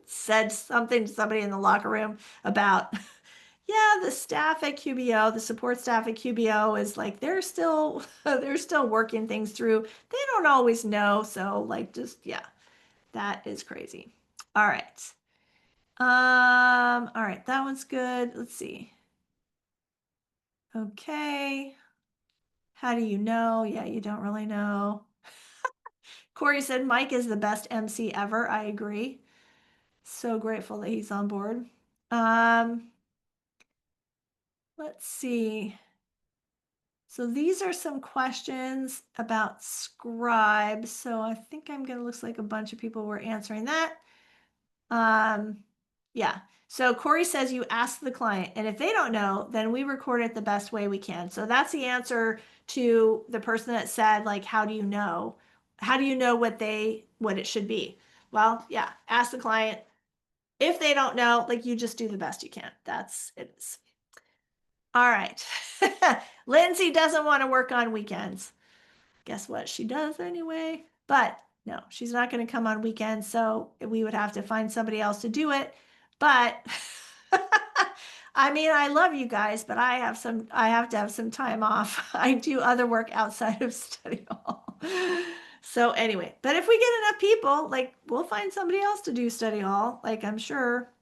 said something to somebody in the locker room about, yeah, the staff at QBO, the support staff at QBO is like they're still working things through. They don't always know, so like just yeah, that is crazy. All right. All right, that one's good. Let's see. Okay. How do you know? Yeah, you don't really know. Corey said Mike is the best MC ever. I agree. So grateful that he's on board. Um, let's see. So these are some questions about scribes. So I think looks like a bunch of people were answering that. Yeah. So Corey says you ask the client, and if they don't know, then we record it the best way we can. So that's the answer to the person that said, like, how do you know? How do you know what it should be? Well, yeah, ask the client. If they don't know, like you just do the best you can. That's it is. All right. Lindsay doesn't want to work on weekends. Guess what? She does anyway. But no, she's not going to come on weekends. So we would have to find somebody else to do it. But I mean, I love you guys, but I have to have some time off. I do other work outside of study hall. So anyway, but if we get enough people, like we'll find somebody else to do study hall, like I'm sure,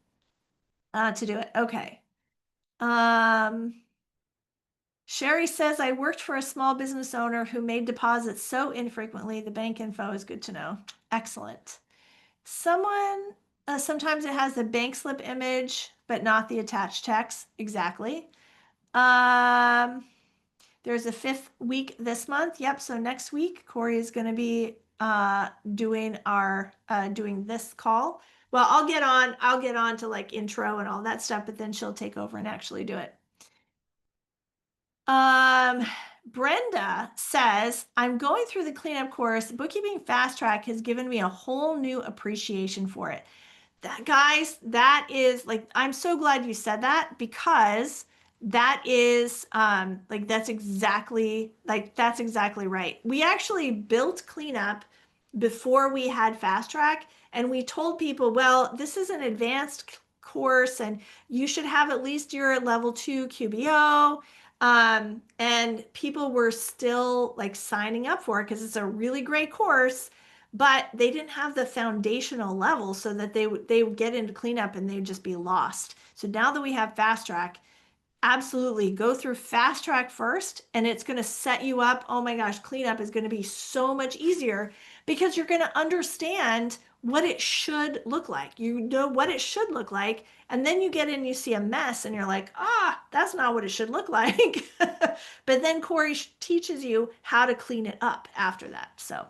to do it. Okay. Um, Sherry says, I worked for a small business owner who made deposits so infrequently. The bank info is good to know. Excellent. Sometimes it has the bank slip image, but not the attached text. Exactly. Um, there's a 5th week this month. Yep. So next week, Corey is going to be doing this call. Well, I'll get on to like intro and all that stuff, but then she'll take over and actually do it. Brenda says, I'm going through the cleanup course. Bookkeeping Fast Track has given me a whole new appreciation for it. That, guys, that is like, I'm so glad you said that, because that is like that's exactly right. We actually built cleanup before we had Fast Track, and we told people, well, this is an advanced course and you should have at least your level 2 QBO. And people were still like signing up for it because it's a really great course, but they didn't have the foundational level, so that they would get into cleanup and they'd just be lost. So now that we have Fast Track, absolutely go through Fast Track first, and it's going to set you up. Oh my gosh, cleanup is going to be so much easier because you're going to understand what it should look like. You know what it should look like, and then you get in, you see a mess, and you're like, that's not what it should look like. But then Corey teaches you how to clean it up after that. So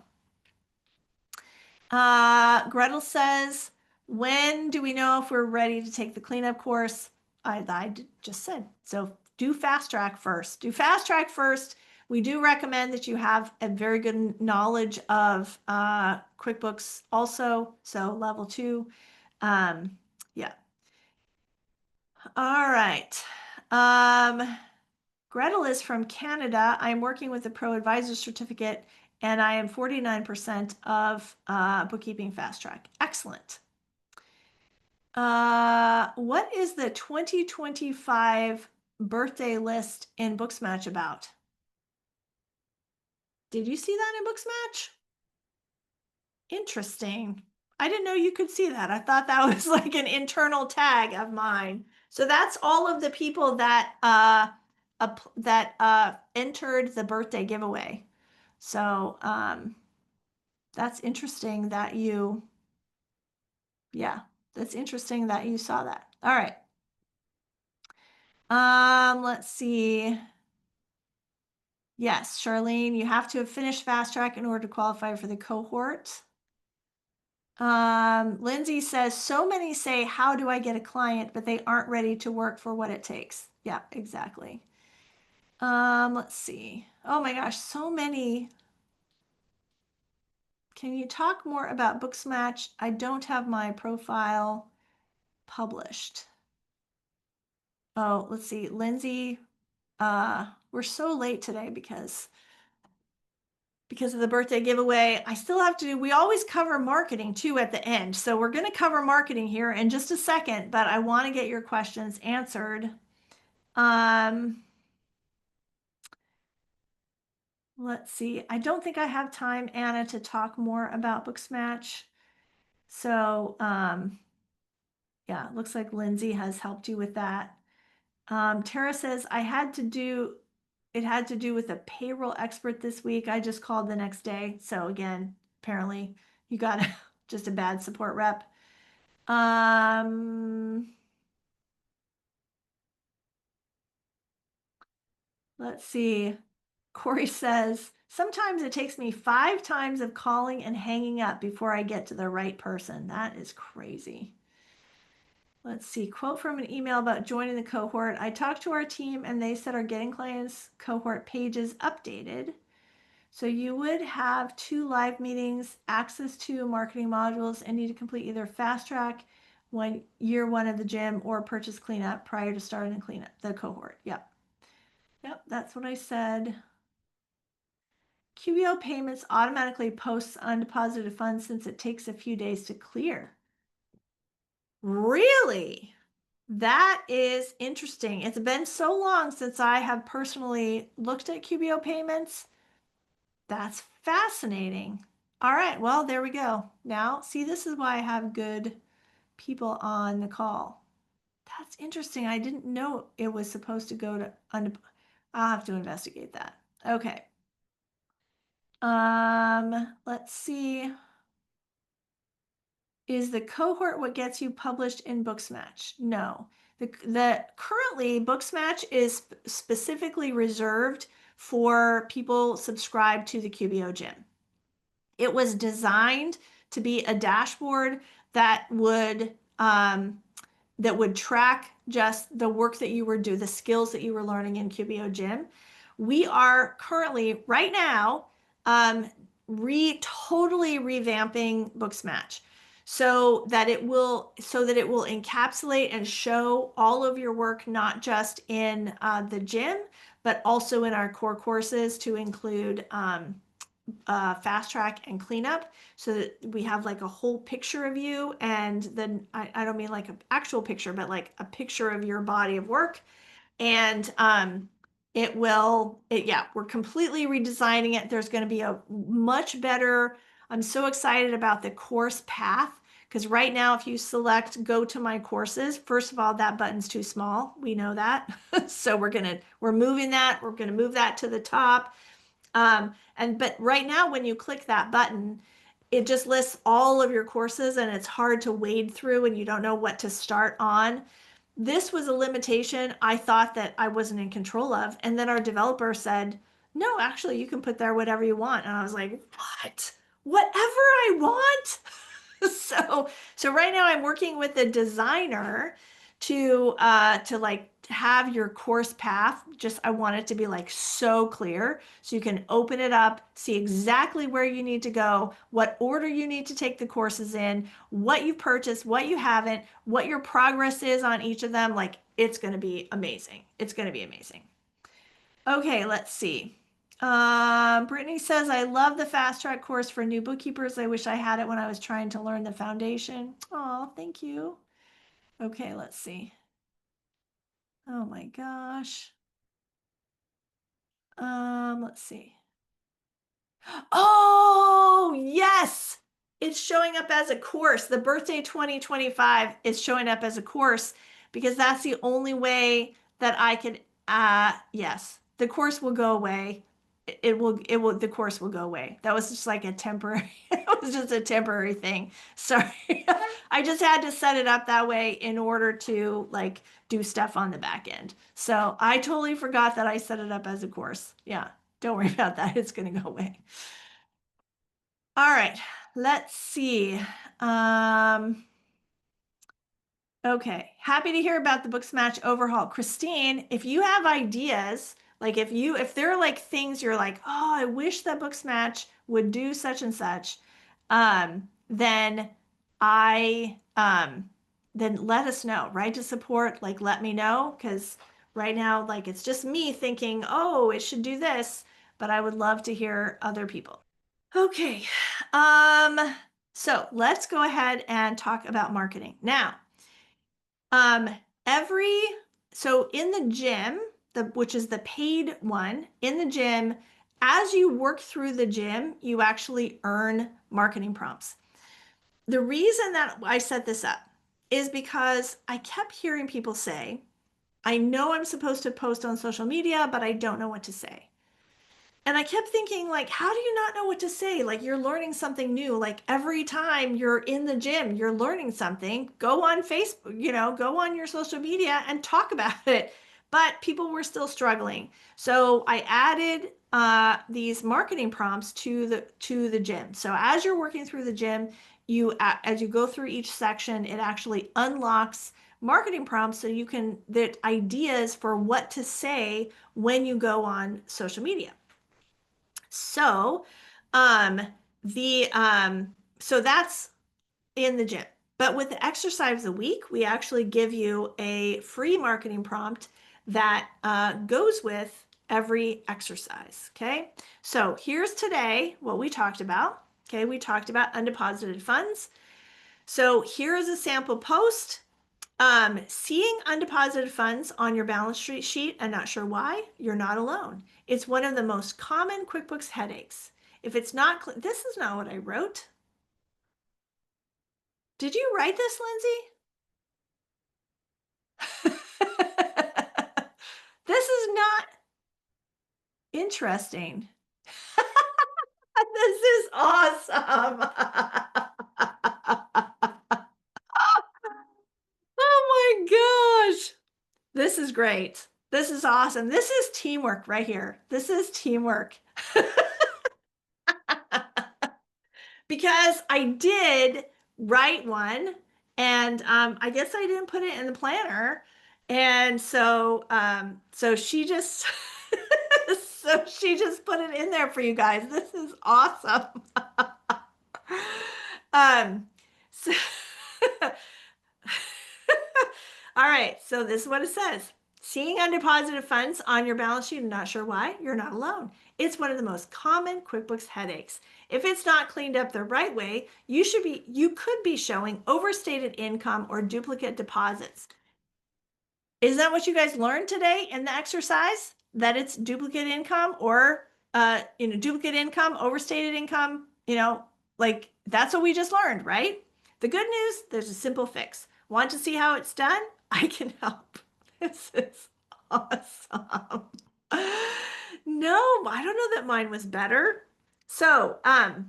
Gretel says, when do we know if we're ready to take the cleanup course? I just said, so do Fast Track first. Do Fast Track first. We do recommend that you have a very good knowledge of QuickBooks also, so level 2. Yeah. All right. Gretel is from Canada. I'm working with the Pro Advisor Certificate, and I am 49% of Bookkeeping Fast Track. Excellent. What is the 2025 birthday list in Booksmatch about? Did you see that in Booksmatch? Interesting. I didn't know you could see that. I thought that was like an internal tag of mine. So that's all of the people that entered the birthday giveaway. So that's interesting that yeah, that's interesting that you saw that. All right. Let's see. Yes, Charlene, you have to have finished Fast Track in order to qualify for the cohort. Lindsay says, so many say, how do I get a client, but they aren't ready to work for what it takes. Yeah, exactly. Let's see. Oh my gosh, so many. Can you talk more about Booksmatch? I don't have my profile published. Oh, let's see. Lindsay, we're so late today because of the birthday giveaway. I still have to, we always cover marketing too at the end. So we're going to cover marketing here in just a second, but I want to get your questions answered. Let's see. I don't think I have time, Anna, to talk more about Booksmatch. So, yeah, it looks like Lindsay has helped you with that. Tara says, it had to do with a payroll expert this week. I just called the next day. So again, apparently you got just a bad support rep. Let's see. Corey says, sometimes it takes me 5 times of calling and hanging up before I get to the right person. That is crazy. Let's see, quote from an email about joining the cohort. I talked to our team and they said our Getting Clients cohort pages updated. So you would have 2 live meetings, access to marketing modules, and need to complete either Fast Track year 1 of the gym or purchase cleanup prior to starting the cohort. Yep. Yep, that's what I said. QBO payments automatically posts undeposited funds since it takes a few days to clear. Really? That is interesting. It's been so long since I have personally looked at QBO payments. That's fascinating. All right, well, there we go. Now, see, this is why I have good people on the call. That's interesting. I didn't know it was supposed to go to I'll have to investigate that. Okay. Let's see. Is the cohort what gets you published in Booksmatch? No. The currently Booksmatch is specifically reserved for people subscribed to the QBO Gym. It was designed to be a dashboard that would track just the work that you were doing, the skills that you were learning in QBO Gym. We are currently right now totally revamping Booksmatch so that it will encapsulate and show all of your work, not just in the gym, but also in our core courses to include fast track and cleanup, so that we have like a whole picture of you. And then I don't mean like an actual picture, but like a picture of your body of work. And yeah, we're completely redesigning it. There's going to be a much better, I'm so excited about the course path, because right now if you select go to my courses, first of all, that button's too small. We know that. So we're moving that. We're going to move that to the top. But right now when you click that button, it just lists all of your courses and it's hard to wade through and you don't know what to start on. This was a limitation I thought that I wasn't in control of. And then our developer said, no, actually, you can put there whatever you want. And I was like, what? Whatever I want? So right now I'm working with a designer to like have your course path. Just I want it to be like so clear so you can open it up, see exactly where you need to go, what order you need to take the courses in, what you purchased, what you haven't, what your progress is on each of them. Like it's going to be amazing. It's going to be amazing. Okay, let's see. Brittany says, I love the fast track course for new bookkeepers. I wish I had it when I was trying to learn the foundation. Oh, thank you. Okay, let's see. Oh my gosh. Let's see. Oh, yes. It's showing up as a course. The birthday 2025 is showing up as a course because that's the only way that I could yes, the course will go away. The course will go away. That was just like a temporary, it was just a temporary thing. Sorry. I just had to set it up that way in order to like do stuff on the back end. So I totally forgot that I set it up as a course. Yeah. Don't worry about that. It's going to go away. All right, let's see. Um, okay, happy to hear about the Booksmatch overhaul. Christine, if you have ideas, like if there are like things you're like, oh, I wish that Booksmatch would do such and such, then then let us know, right? To support, like let me know, because right now, like it's just me thinking, oh, it should do this, but I would love to hear other people. Okay. Um, so let's go ahead and talk about marketing. Now, um, every so in the gym, which is the paid one, in the gym, as you work through the gym, you actually earn marketing prompts. The reason that I set this up is because I kept hearing people say, I know I'm supposed to post on social media, but I don't know what to say. And I kept thinking, like, how do you not know what to say? Like, you're learning something new. Like, every time you're in the gym, you're learning something. Go on Facebook, go on your social media and talk about it. But people were still struggling. So I added these marketing prompts to the gym. So as you're working through the gym, as you go through each section, it actually unlocks marketing prompts so you can that ideas for what to say when you go on social media. So, um, so that's in the gym. But with the exercise of the week, we actually give you a free marketing prompt that goes with every exercise. Okay. So here's today what we talked about. Okay. We talked about undeposited funds. So here is a sample post. Seeing undeposited funds on your balance sheet and not sure why, you're not alone. It's one of the most common QuickBooks headaches. If it's not, this is not what I wrote. Did you write this, Lindsay? This is not interesting. This is awesome. Oh my gosh. This is great. This is awesome. This is teamwork right here. This is teamwork. Because I did write one, and I guess I didn't put it in the planner, and so she just So she just put it in there for you guys. This is awesome. Um, so all right, so this is what it says. Seeing undeposited funds on your balance sheet and not sure why, you're not alone. It's one of the most common QuickBooks headaches. If it's not cleaned up the right way, you could be showing overstated income or duplicate deposits. Is that what you guys learned today in the exercise? That it's duplicate income or duplicate income, overstated income, like that's what we just learned, right? The good news, there's a simple fix. Want to see how it's done? I can help. This is awesome. No, I don't know that mine was better. So, all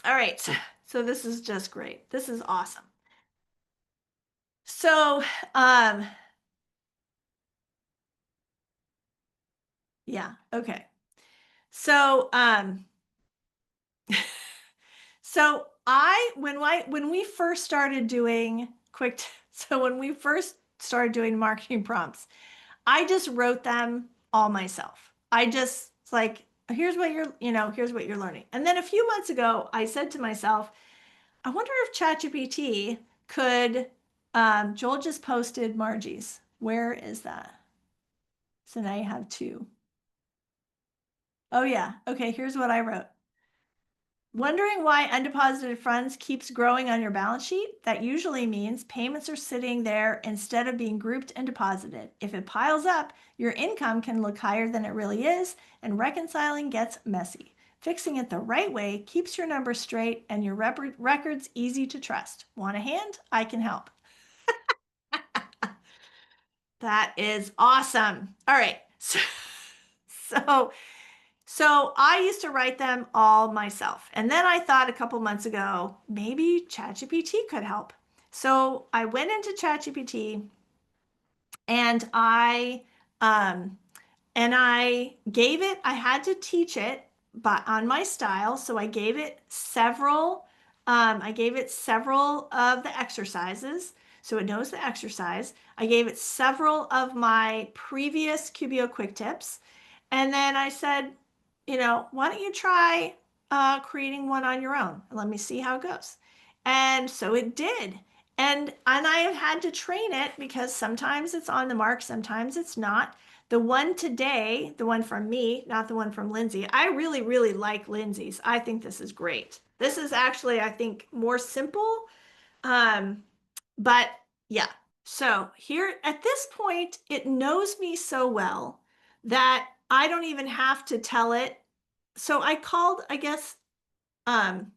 right. So this is just great. This is awesome. So, um, yeah, okay. So, so when we first started doing so when we first started doing marketing prompts, I just wrote them all myself. I just it's like, here's what you're learning. And then a few months ago, I said to myself, I wonder if ChatGPT could, Joel just posted Margie's. Where is that? So now you have two. Oh yeah. Okay, here's what I wrote. Wondering why undeposited funds keeps growing on your balance sheet? That usually means payments are sitting there instead of being grouped and deposited. If it piles up, your income can look higher than it really is, and reconciling gets messy. Fixing it the right way keeps your numbers straight and your records easy to trust. Want a hand? I can help. That is awesome. All right. So So I used to write them all myself. And then I thought a couple months ago, maybe ChatGPT could help. So I went into ChatGPT and um, I gave it, I had to teach it but on my style. So I gave it several of the exercises. So it knows the exercise. I gave it several of my previous QBO quick tips. And then I said, why don't you try creating one on your own? Let me see how it goes. And so it did. And I have had to train it because sometimes it's on the mark, sometimes it's not. The one today, the one from me, not the one from Lindsay. I really, really like Lindsay's. I think this is great. This is actually, I think, more simple. Um, but yeah. So here at this point, it knows me so well that I don't even have to tell it. So I called, I guess, um,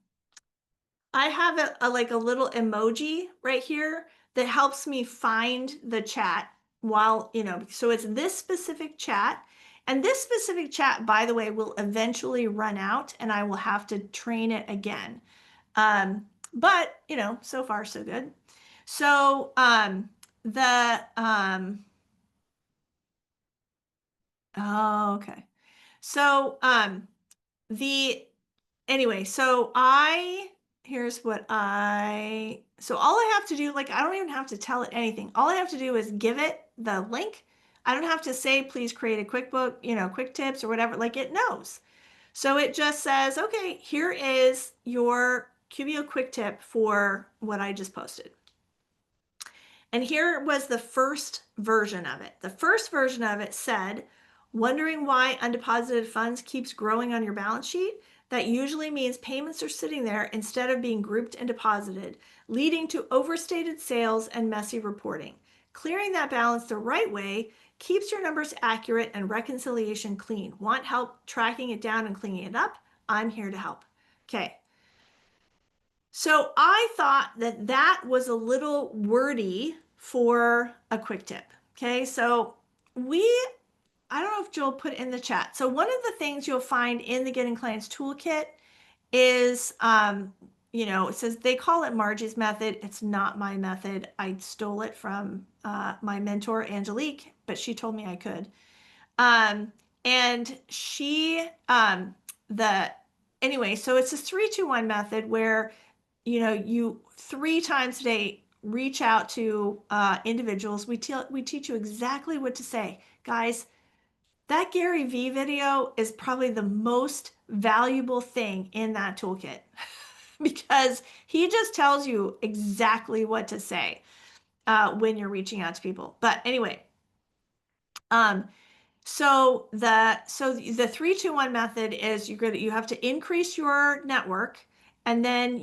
I have like a little emoji right here that helps me find the chat while, so it's this specific chat. And this specific chat, by the way, will eventually run out and I will have to train it again. But, so far so good. So the, oh, okay. So the anyway, here's what so all I have to do, like, I don't even have to tell it anything. All I have to do is give it the link. I don't have to say, please create a QuickBook, quick tips or whatever, like it knows. So it just says, okay, here is your QBO quick tip for what I just posted. And here was the first version of it. The first version of it said, wondering why undeposited funds keeps growing on your balance sheet? That usually means payments are sitting there instead of being grouped and deposited, leading to overstated sales and messy reporting. Clearing that balance the right way keeps your numbers accurate and reconciliation clean. Want help tracking it down and cleaning it up? I'm here to help. Okay. So I thought that that was a little wordy for a quick tip. Okay, so I don't know if Joel put it in the chat. So one of the things you'll find in the Getting Clients Toolkit is, it says they call it Margie's method. It's not my method. I stole it from my mentor, Angelique, but she told me I could. And anyway, so it's a 3-2-1 method where you 3 times a day reach out to individuals. We teach you exactly what to say. Guys, that Gary Vee video is probably the most valuable thing in that toolkit because he just tells you exactly what to say when you're reaching out to people. But anyway, um, so the 3-2-1 method is you have to increase your network, and then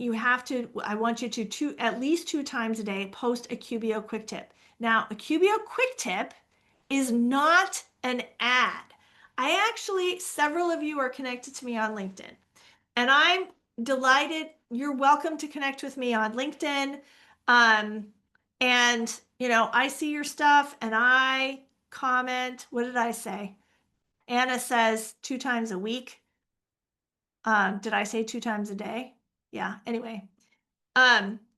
I want you to at least 2 times a day post a QBO quick tip. Now, a QBO quick tip is not an ad. Several of you are connected to me on LinkedIn, and I'm delighted. You're welcome to connect with me on LinkedIn. Um, and I see your stuff and I comment. What did I say? Anna says 2 times a week. Did I say 2 times a day? Yeah. Anyway,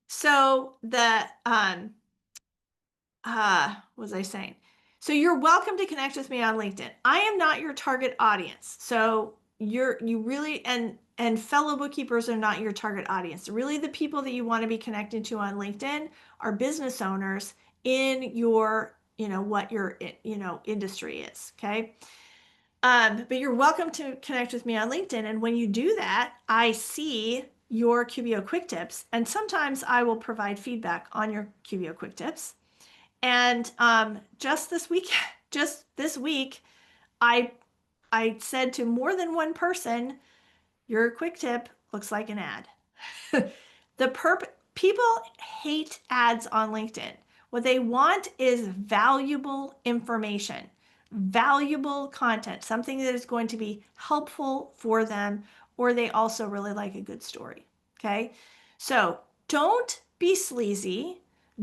so what was I saying? So you're welcome to connect with me on LinkedIn. I am not your target audience. So you really and fellow bookkeepers are not your target audience. Really, the people that you want to be connecting to on LinkedIn are business owners in your, what your, industry is. Okay. But you're welcome to connect with me on LinkedIn. And when you do that, I see your QBO quick tips. And sometimes I will provide feedback on your QBO quick tips. And just this week, I said to more than one person, your quick tip looks like an ad. People hate ads on LinkedIn. What they want is valuable information, valuable content, something that is going to be helpful for them, or they also really like a good story. Okay. So don't be sleazy.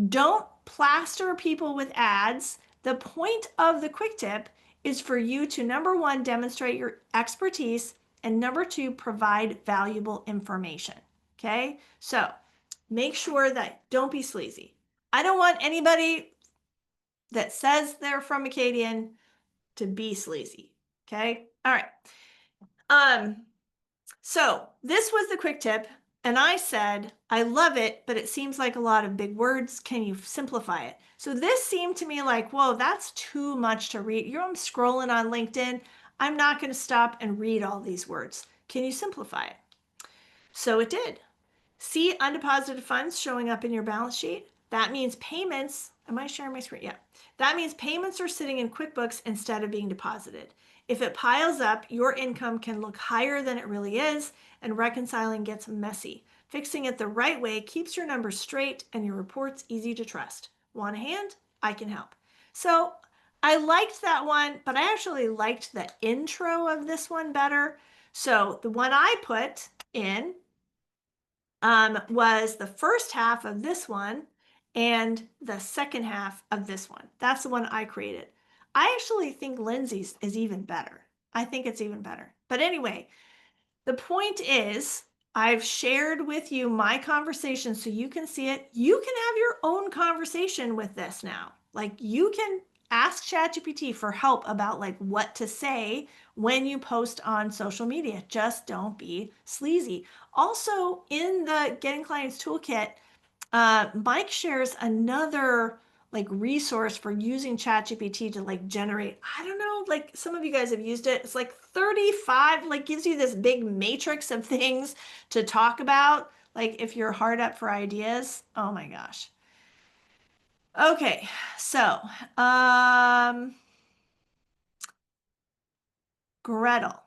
Don't plaster people with ads. The point of the quick tip is for you to, number one, demonstrate your expertise, and number two, provide valuable information. Okay. So make sure that don't be sleazy. I don't want anybody that says they're from Acadian to be sleazy. Okay. All right. So this was the quick tip. And I said, I love it, but it seems like a lot of big words. Can you simplify it? So this seemed to me like, whoa, that's too much to read. I'm scrolling on LinkedIn. I'm not going to stop and read all these words. Can you simplify it? So it did. See undeposited funds showing up in your balance sheet? That means payments. Am I sharing my screen? Yeah. That means payments are sitting in QuickBooks instead of being deposited. If it piles up, your income can look higher than it really is, and reconciling gets messy. Fixing it the right way keeps your numbers straight and your reports easy to trust. Want a hand? I can help. So I liked that one, but I actually liked the intro of this one better. So the one I put in was the first half of this one and the second half of this one. That's the one I created. I actually think Lindsay's is even better. I think it's even better. But anyway, the point is, I've shared with you my conversation so you can see it. You can have your own conversation with this now. Like you can ask ChatGPT for help about like what to say when you post on social media. Just don't be sleazy. Also, in the Getting Clients Toolkit, Mike shares another like resource for using ChatGPT to like generate, I don't know, like some of you guys have used it. It's like 35, like gives you this big matrix of things to talk about. Like if you're hard up for ideas, oh my gosh. Okay, so Gretel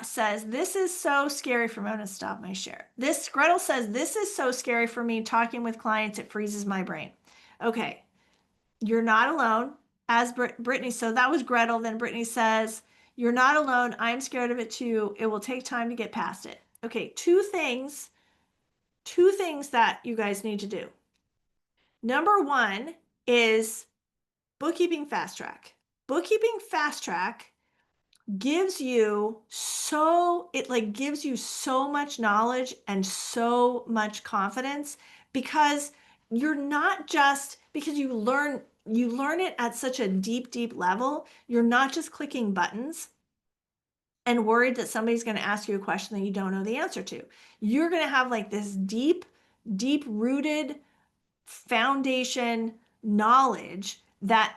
says, this is so scary for me. I'm going to stop my share. Gretel says, this is so scary for me talking with clients. It freezes my brain. Okay. You're not alone. As Brittany, so that was Gretel. Then Brittany says, you're not alone. I'm scared of it too. It will take time to get past it. Okay. Two things that you guys need to do. Number one is bookkeeping fast track. Bookkeeping fast track gives you so much knowledge and so much confidence because you're not just because you learn it at such a deep level. You're not just clicking buttons and worried that somebody's going to ask you a question that you don't know the answer to. You're going to have like this deep rooted foundation knowledge that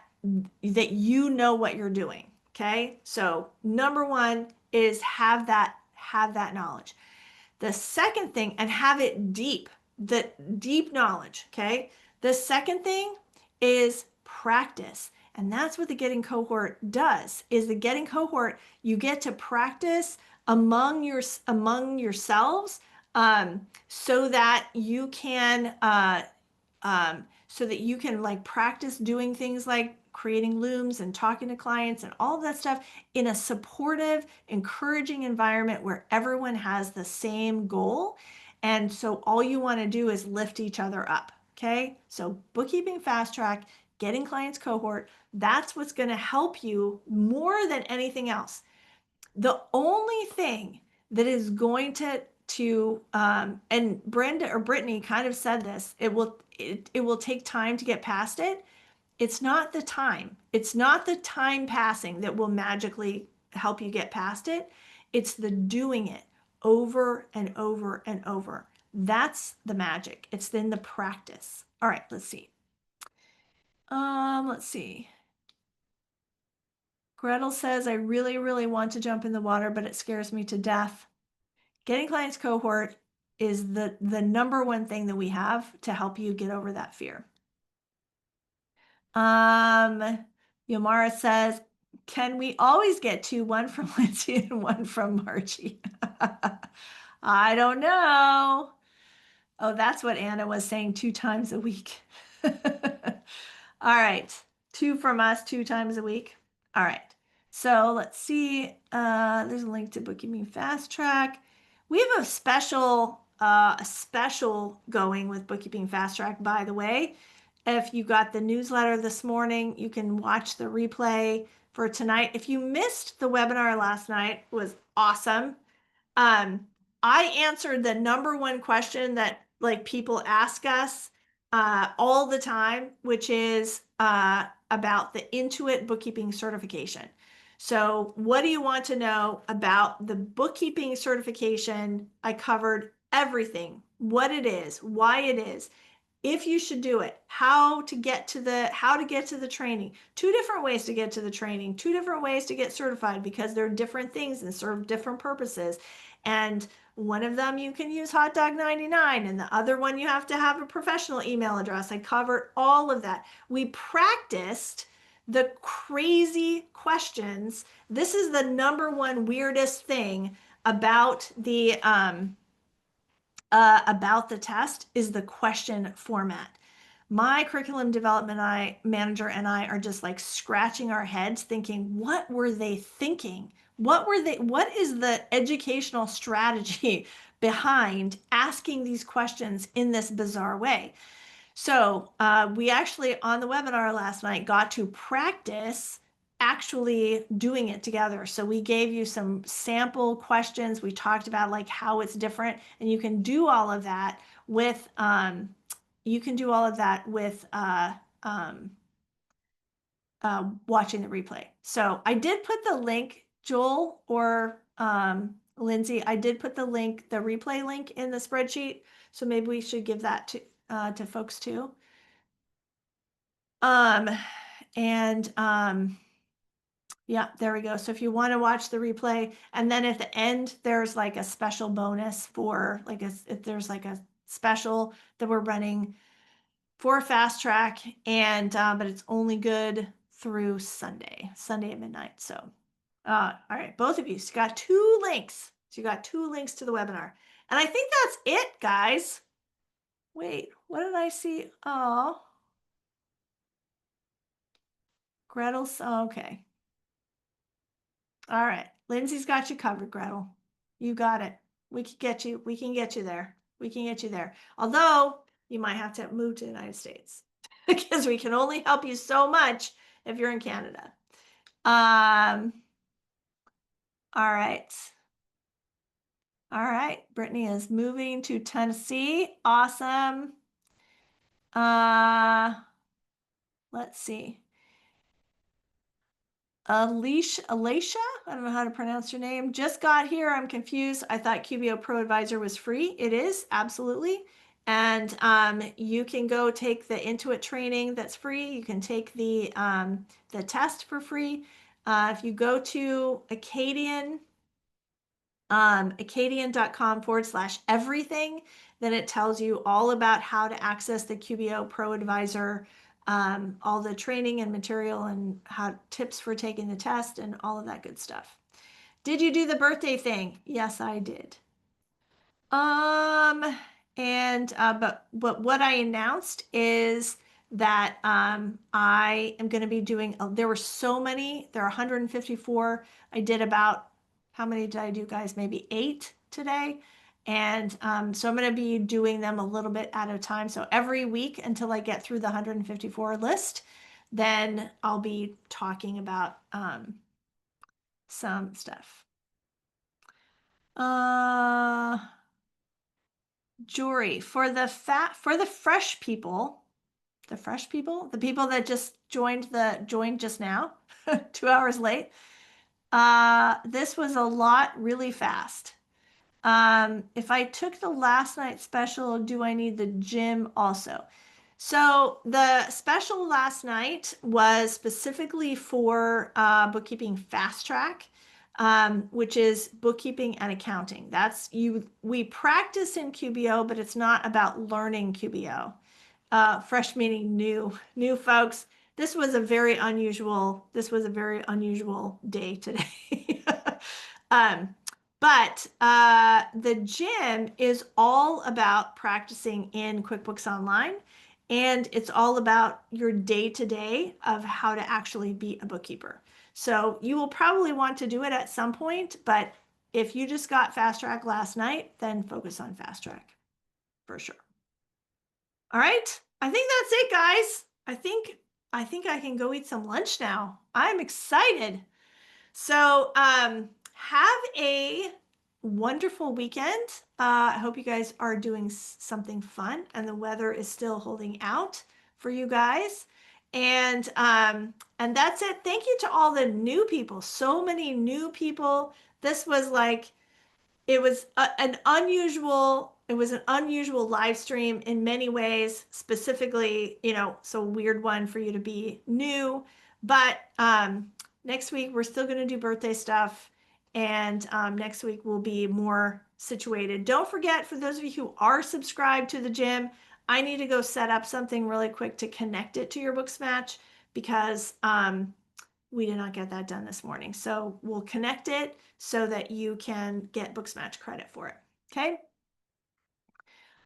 you know what you're doing. Okay. So number one is have that knowledge. The second thing, and have it deep, the deep knowledge. Okay. The second thing is practice. And that's what the getting cohort does, is the getting cohort, you get to practice among yourselves, so that you can like practice doing things like creating looms and talking to clients and all of that stuff in a supportive, encouraging environment where everyone has the same goal. And so all you want to do is lift each other up. Okay. So bookkeeping fast track, getting clients cohort, that's what's going to help you more than anything else. The only thing that is going to and Brenda or Brittany kind of said this, it will take time to get past it. It's not the time. It's not the time passing that will magically help you get past it. It's the doing it over and over and over. That's the magic. It's then the practice. All right, let's see. Let's see. Gretel says, I really, really want to jump in the water, but it scares me to death. Getting clients cohort is the number one thing that we have to help you get over that fear. Yomara says, can we always get two, one from Lindsay and one from Margie? I don't know. Oh, that's what Anna was saying, 2 times a week. All right. 2 from us, 2 times a week. All right. So let's see. There's a link to Bookkeeping Fast Track. We have a special going with Bookkeeping Fast Track, by the way. If you got the newsletter this morning, you can watch the replay for tonight. If you missed the webinar last night, it was awesome. I answered the number one question that like people ask us all the time, which is about the Intuit bookkeeping certification. So what do you want to know about the bookkeeping certification? I covered everything, what it is, why it is, if you should do it, how to get to the training, 2 different ways to get to the training, 2 different ways to get certified, because they're different things and serve different purposes. And one of them you can use Hot Dog 99, and the other one you have to have a professional email address. I covered all of that. We practiced the crazy questions. This is the number one weirdest thing about the test, is the question format. My curriculum development manager and I are just like scratching our heads thinking, what were they thinking? What is the educational strategy behind asking these questions in this bizarre way? So we actually, on the webinar last night, got to practice actually doing it together. So we gave you some sample questions. We talked about like how it's different, and you can do all of that with watching the replay. So I did put the link, Joel or Lindsay, I did put the link, the replay link in the spreadsheet. So maybe we should give that to folks too. Yeah, there we go. So if you want to watch the replay, and then at the end, there's like a special bonus for like there's like a special that we're running for Fast Track, and but it's only good through Sunday at midnight. So, all right, both of you, so you got 2 links. So you got 2 links to the webinar, and I think that's it, guys. Wait, what did I see? Oh, Gretel's. Oh, okay. All right. Lindsay's got you covered, Gretel. You got it. We can get you. We can get you there. We can get you there. Although you might have to move to the United States because we can only help you so much if you're in Canada. All right. All right. Brittany is moving to Tennessee. Awesome. Let's see. Alicia, I don't know how to pronounce your name. Just got here. I'm confused. I thought QBO Pro Advisor was free. It is, absolutely. And you can go take the Intuit training that's free. You can take the test for free. If you go to acadian.com/everything, then it tells you all about how to access the QBO Pro Advisor, all the training and material and how tips for taking the test and all of that good stuff. Did you do the birthday thing? Yes, I did. But what I announced is that I am going to be doing, there were so many, there are 154. I did about, how many did I do, guys? Maybe 8 today. And so I'm going to be doing them a little bit at a time. So every week until I get through the 154 list, then I'll be talking about some stuff. Jory, for the fresh people, the people that just joined just now, 2 hours late. This was a lot really fast. If I took the last night special, do I need the gym also? So the special last night was specifically for bookkeeping fast track, which is bookkeeping and accounting. We practice in QBO, but it's not about learning QBO. Fresh meaning new folks. This was a very unusual day today. But the gym is all about practicing in QuickBooks Online, and it's all about your day-to-day of how to actually be a bookkeeper. So you will probably want to do it at some point, but if you just got Fast Track last night, then focus on Fast Track for sure. All right, I think that's it, guys. I think I can go eat some lunch now. I'm excited. So have a wonderful weekend. I hope you guys are doing something fun and the weather is still holding out for you guys. And that's it. Thank you to all the new people. So many new people. This was like, it was an unusual live stream in many ways, specifically, so weird one for you to be new. But next week, we're still going to do birthday stuff. And next week, we'll be more situated. Don't forget, for those of you who are subscribed to the gym, I need to go set up something really quick to connect it to your Booksmatch because we did not get that done this morning. So we'll connect it so that you can get Booksmatch credit for it. Okay.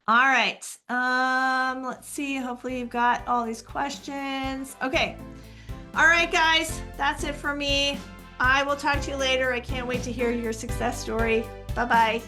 All right. Let's see. Hopefully you've got all these questions. Okay. All right, guys, that's it for me. I will talk to you later. I can't wait to hear your success story. Bye-bye.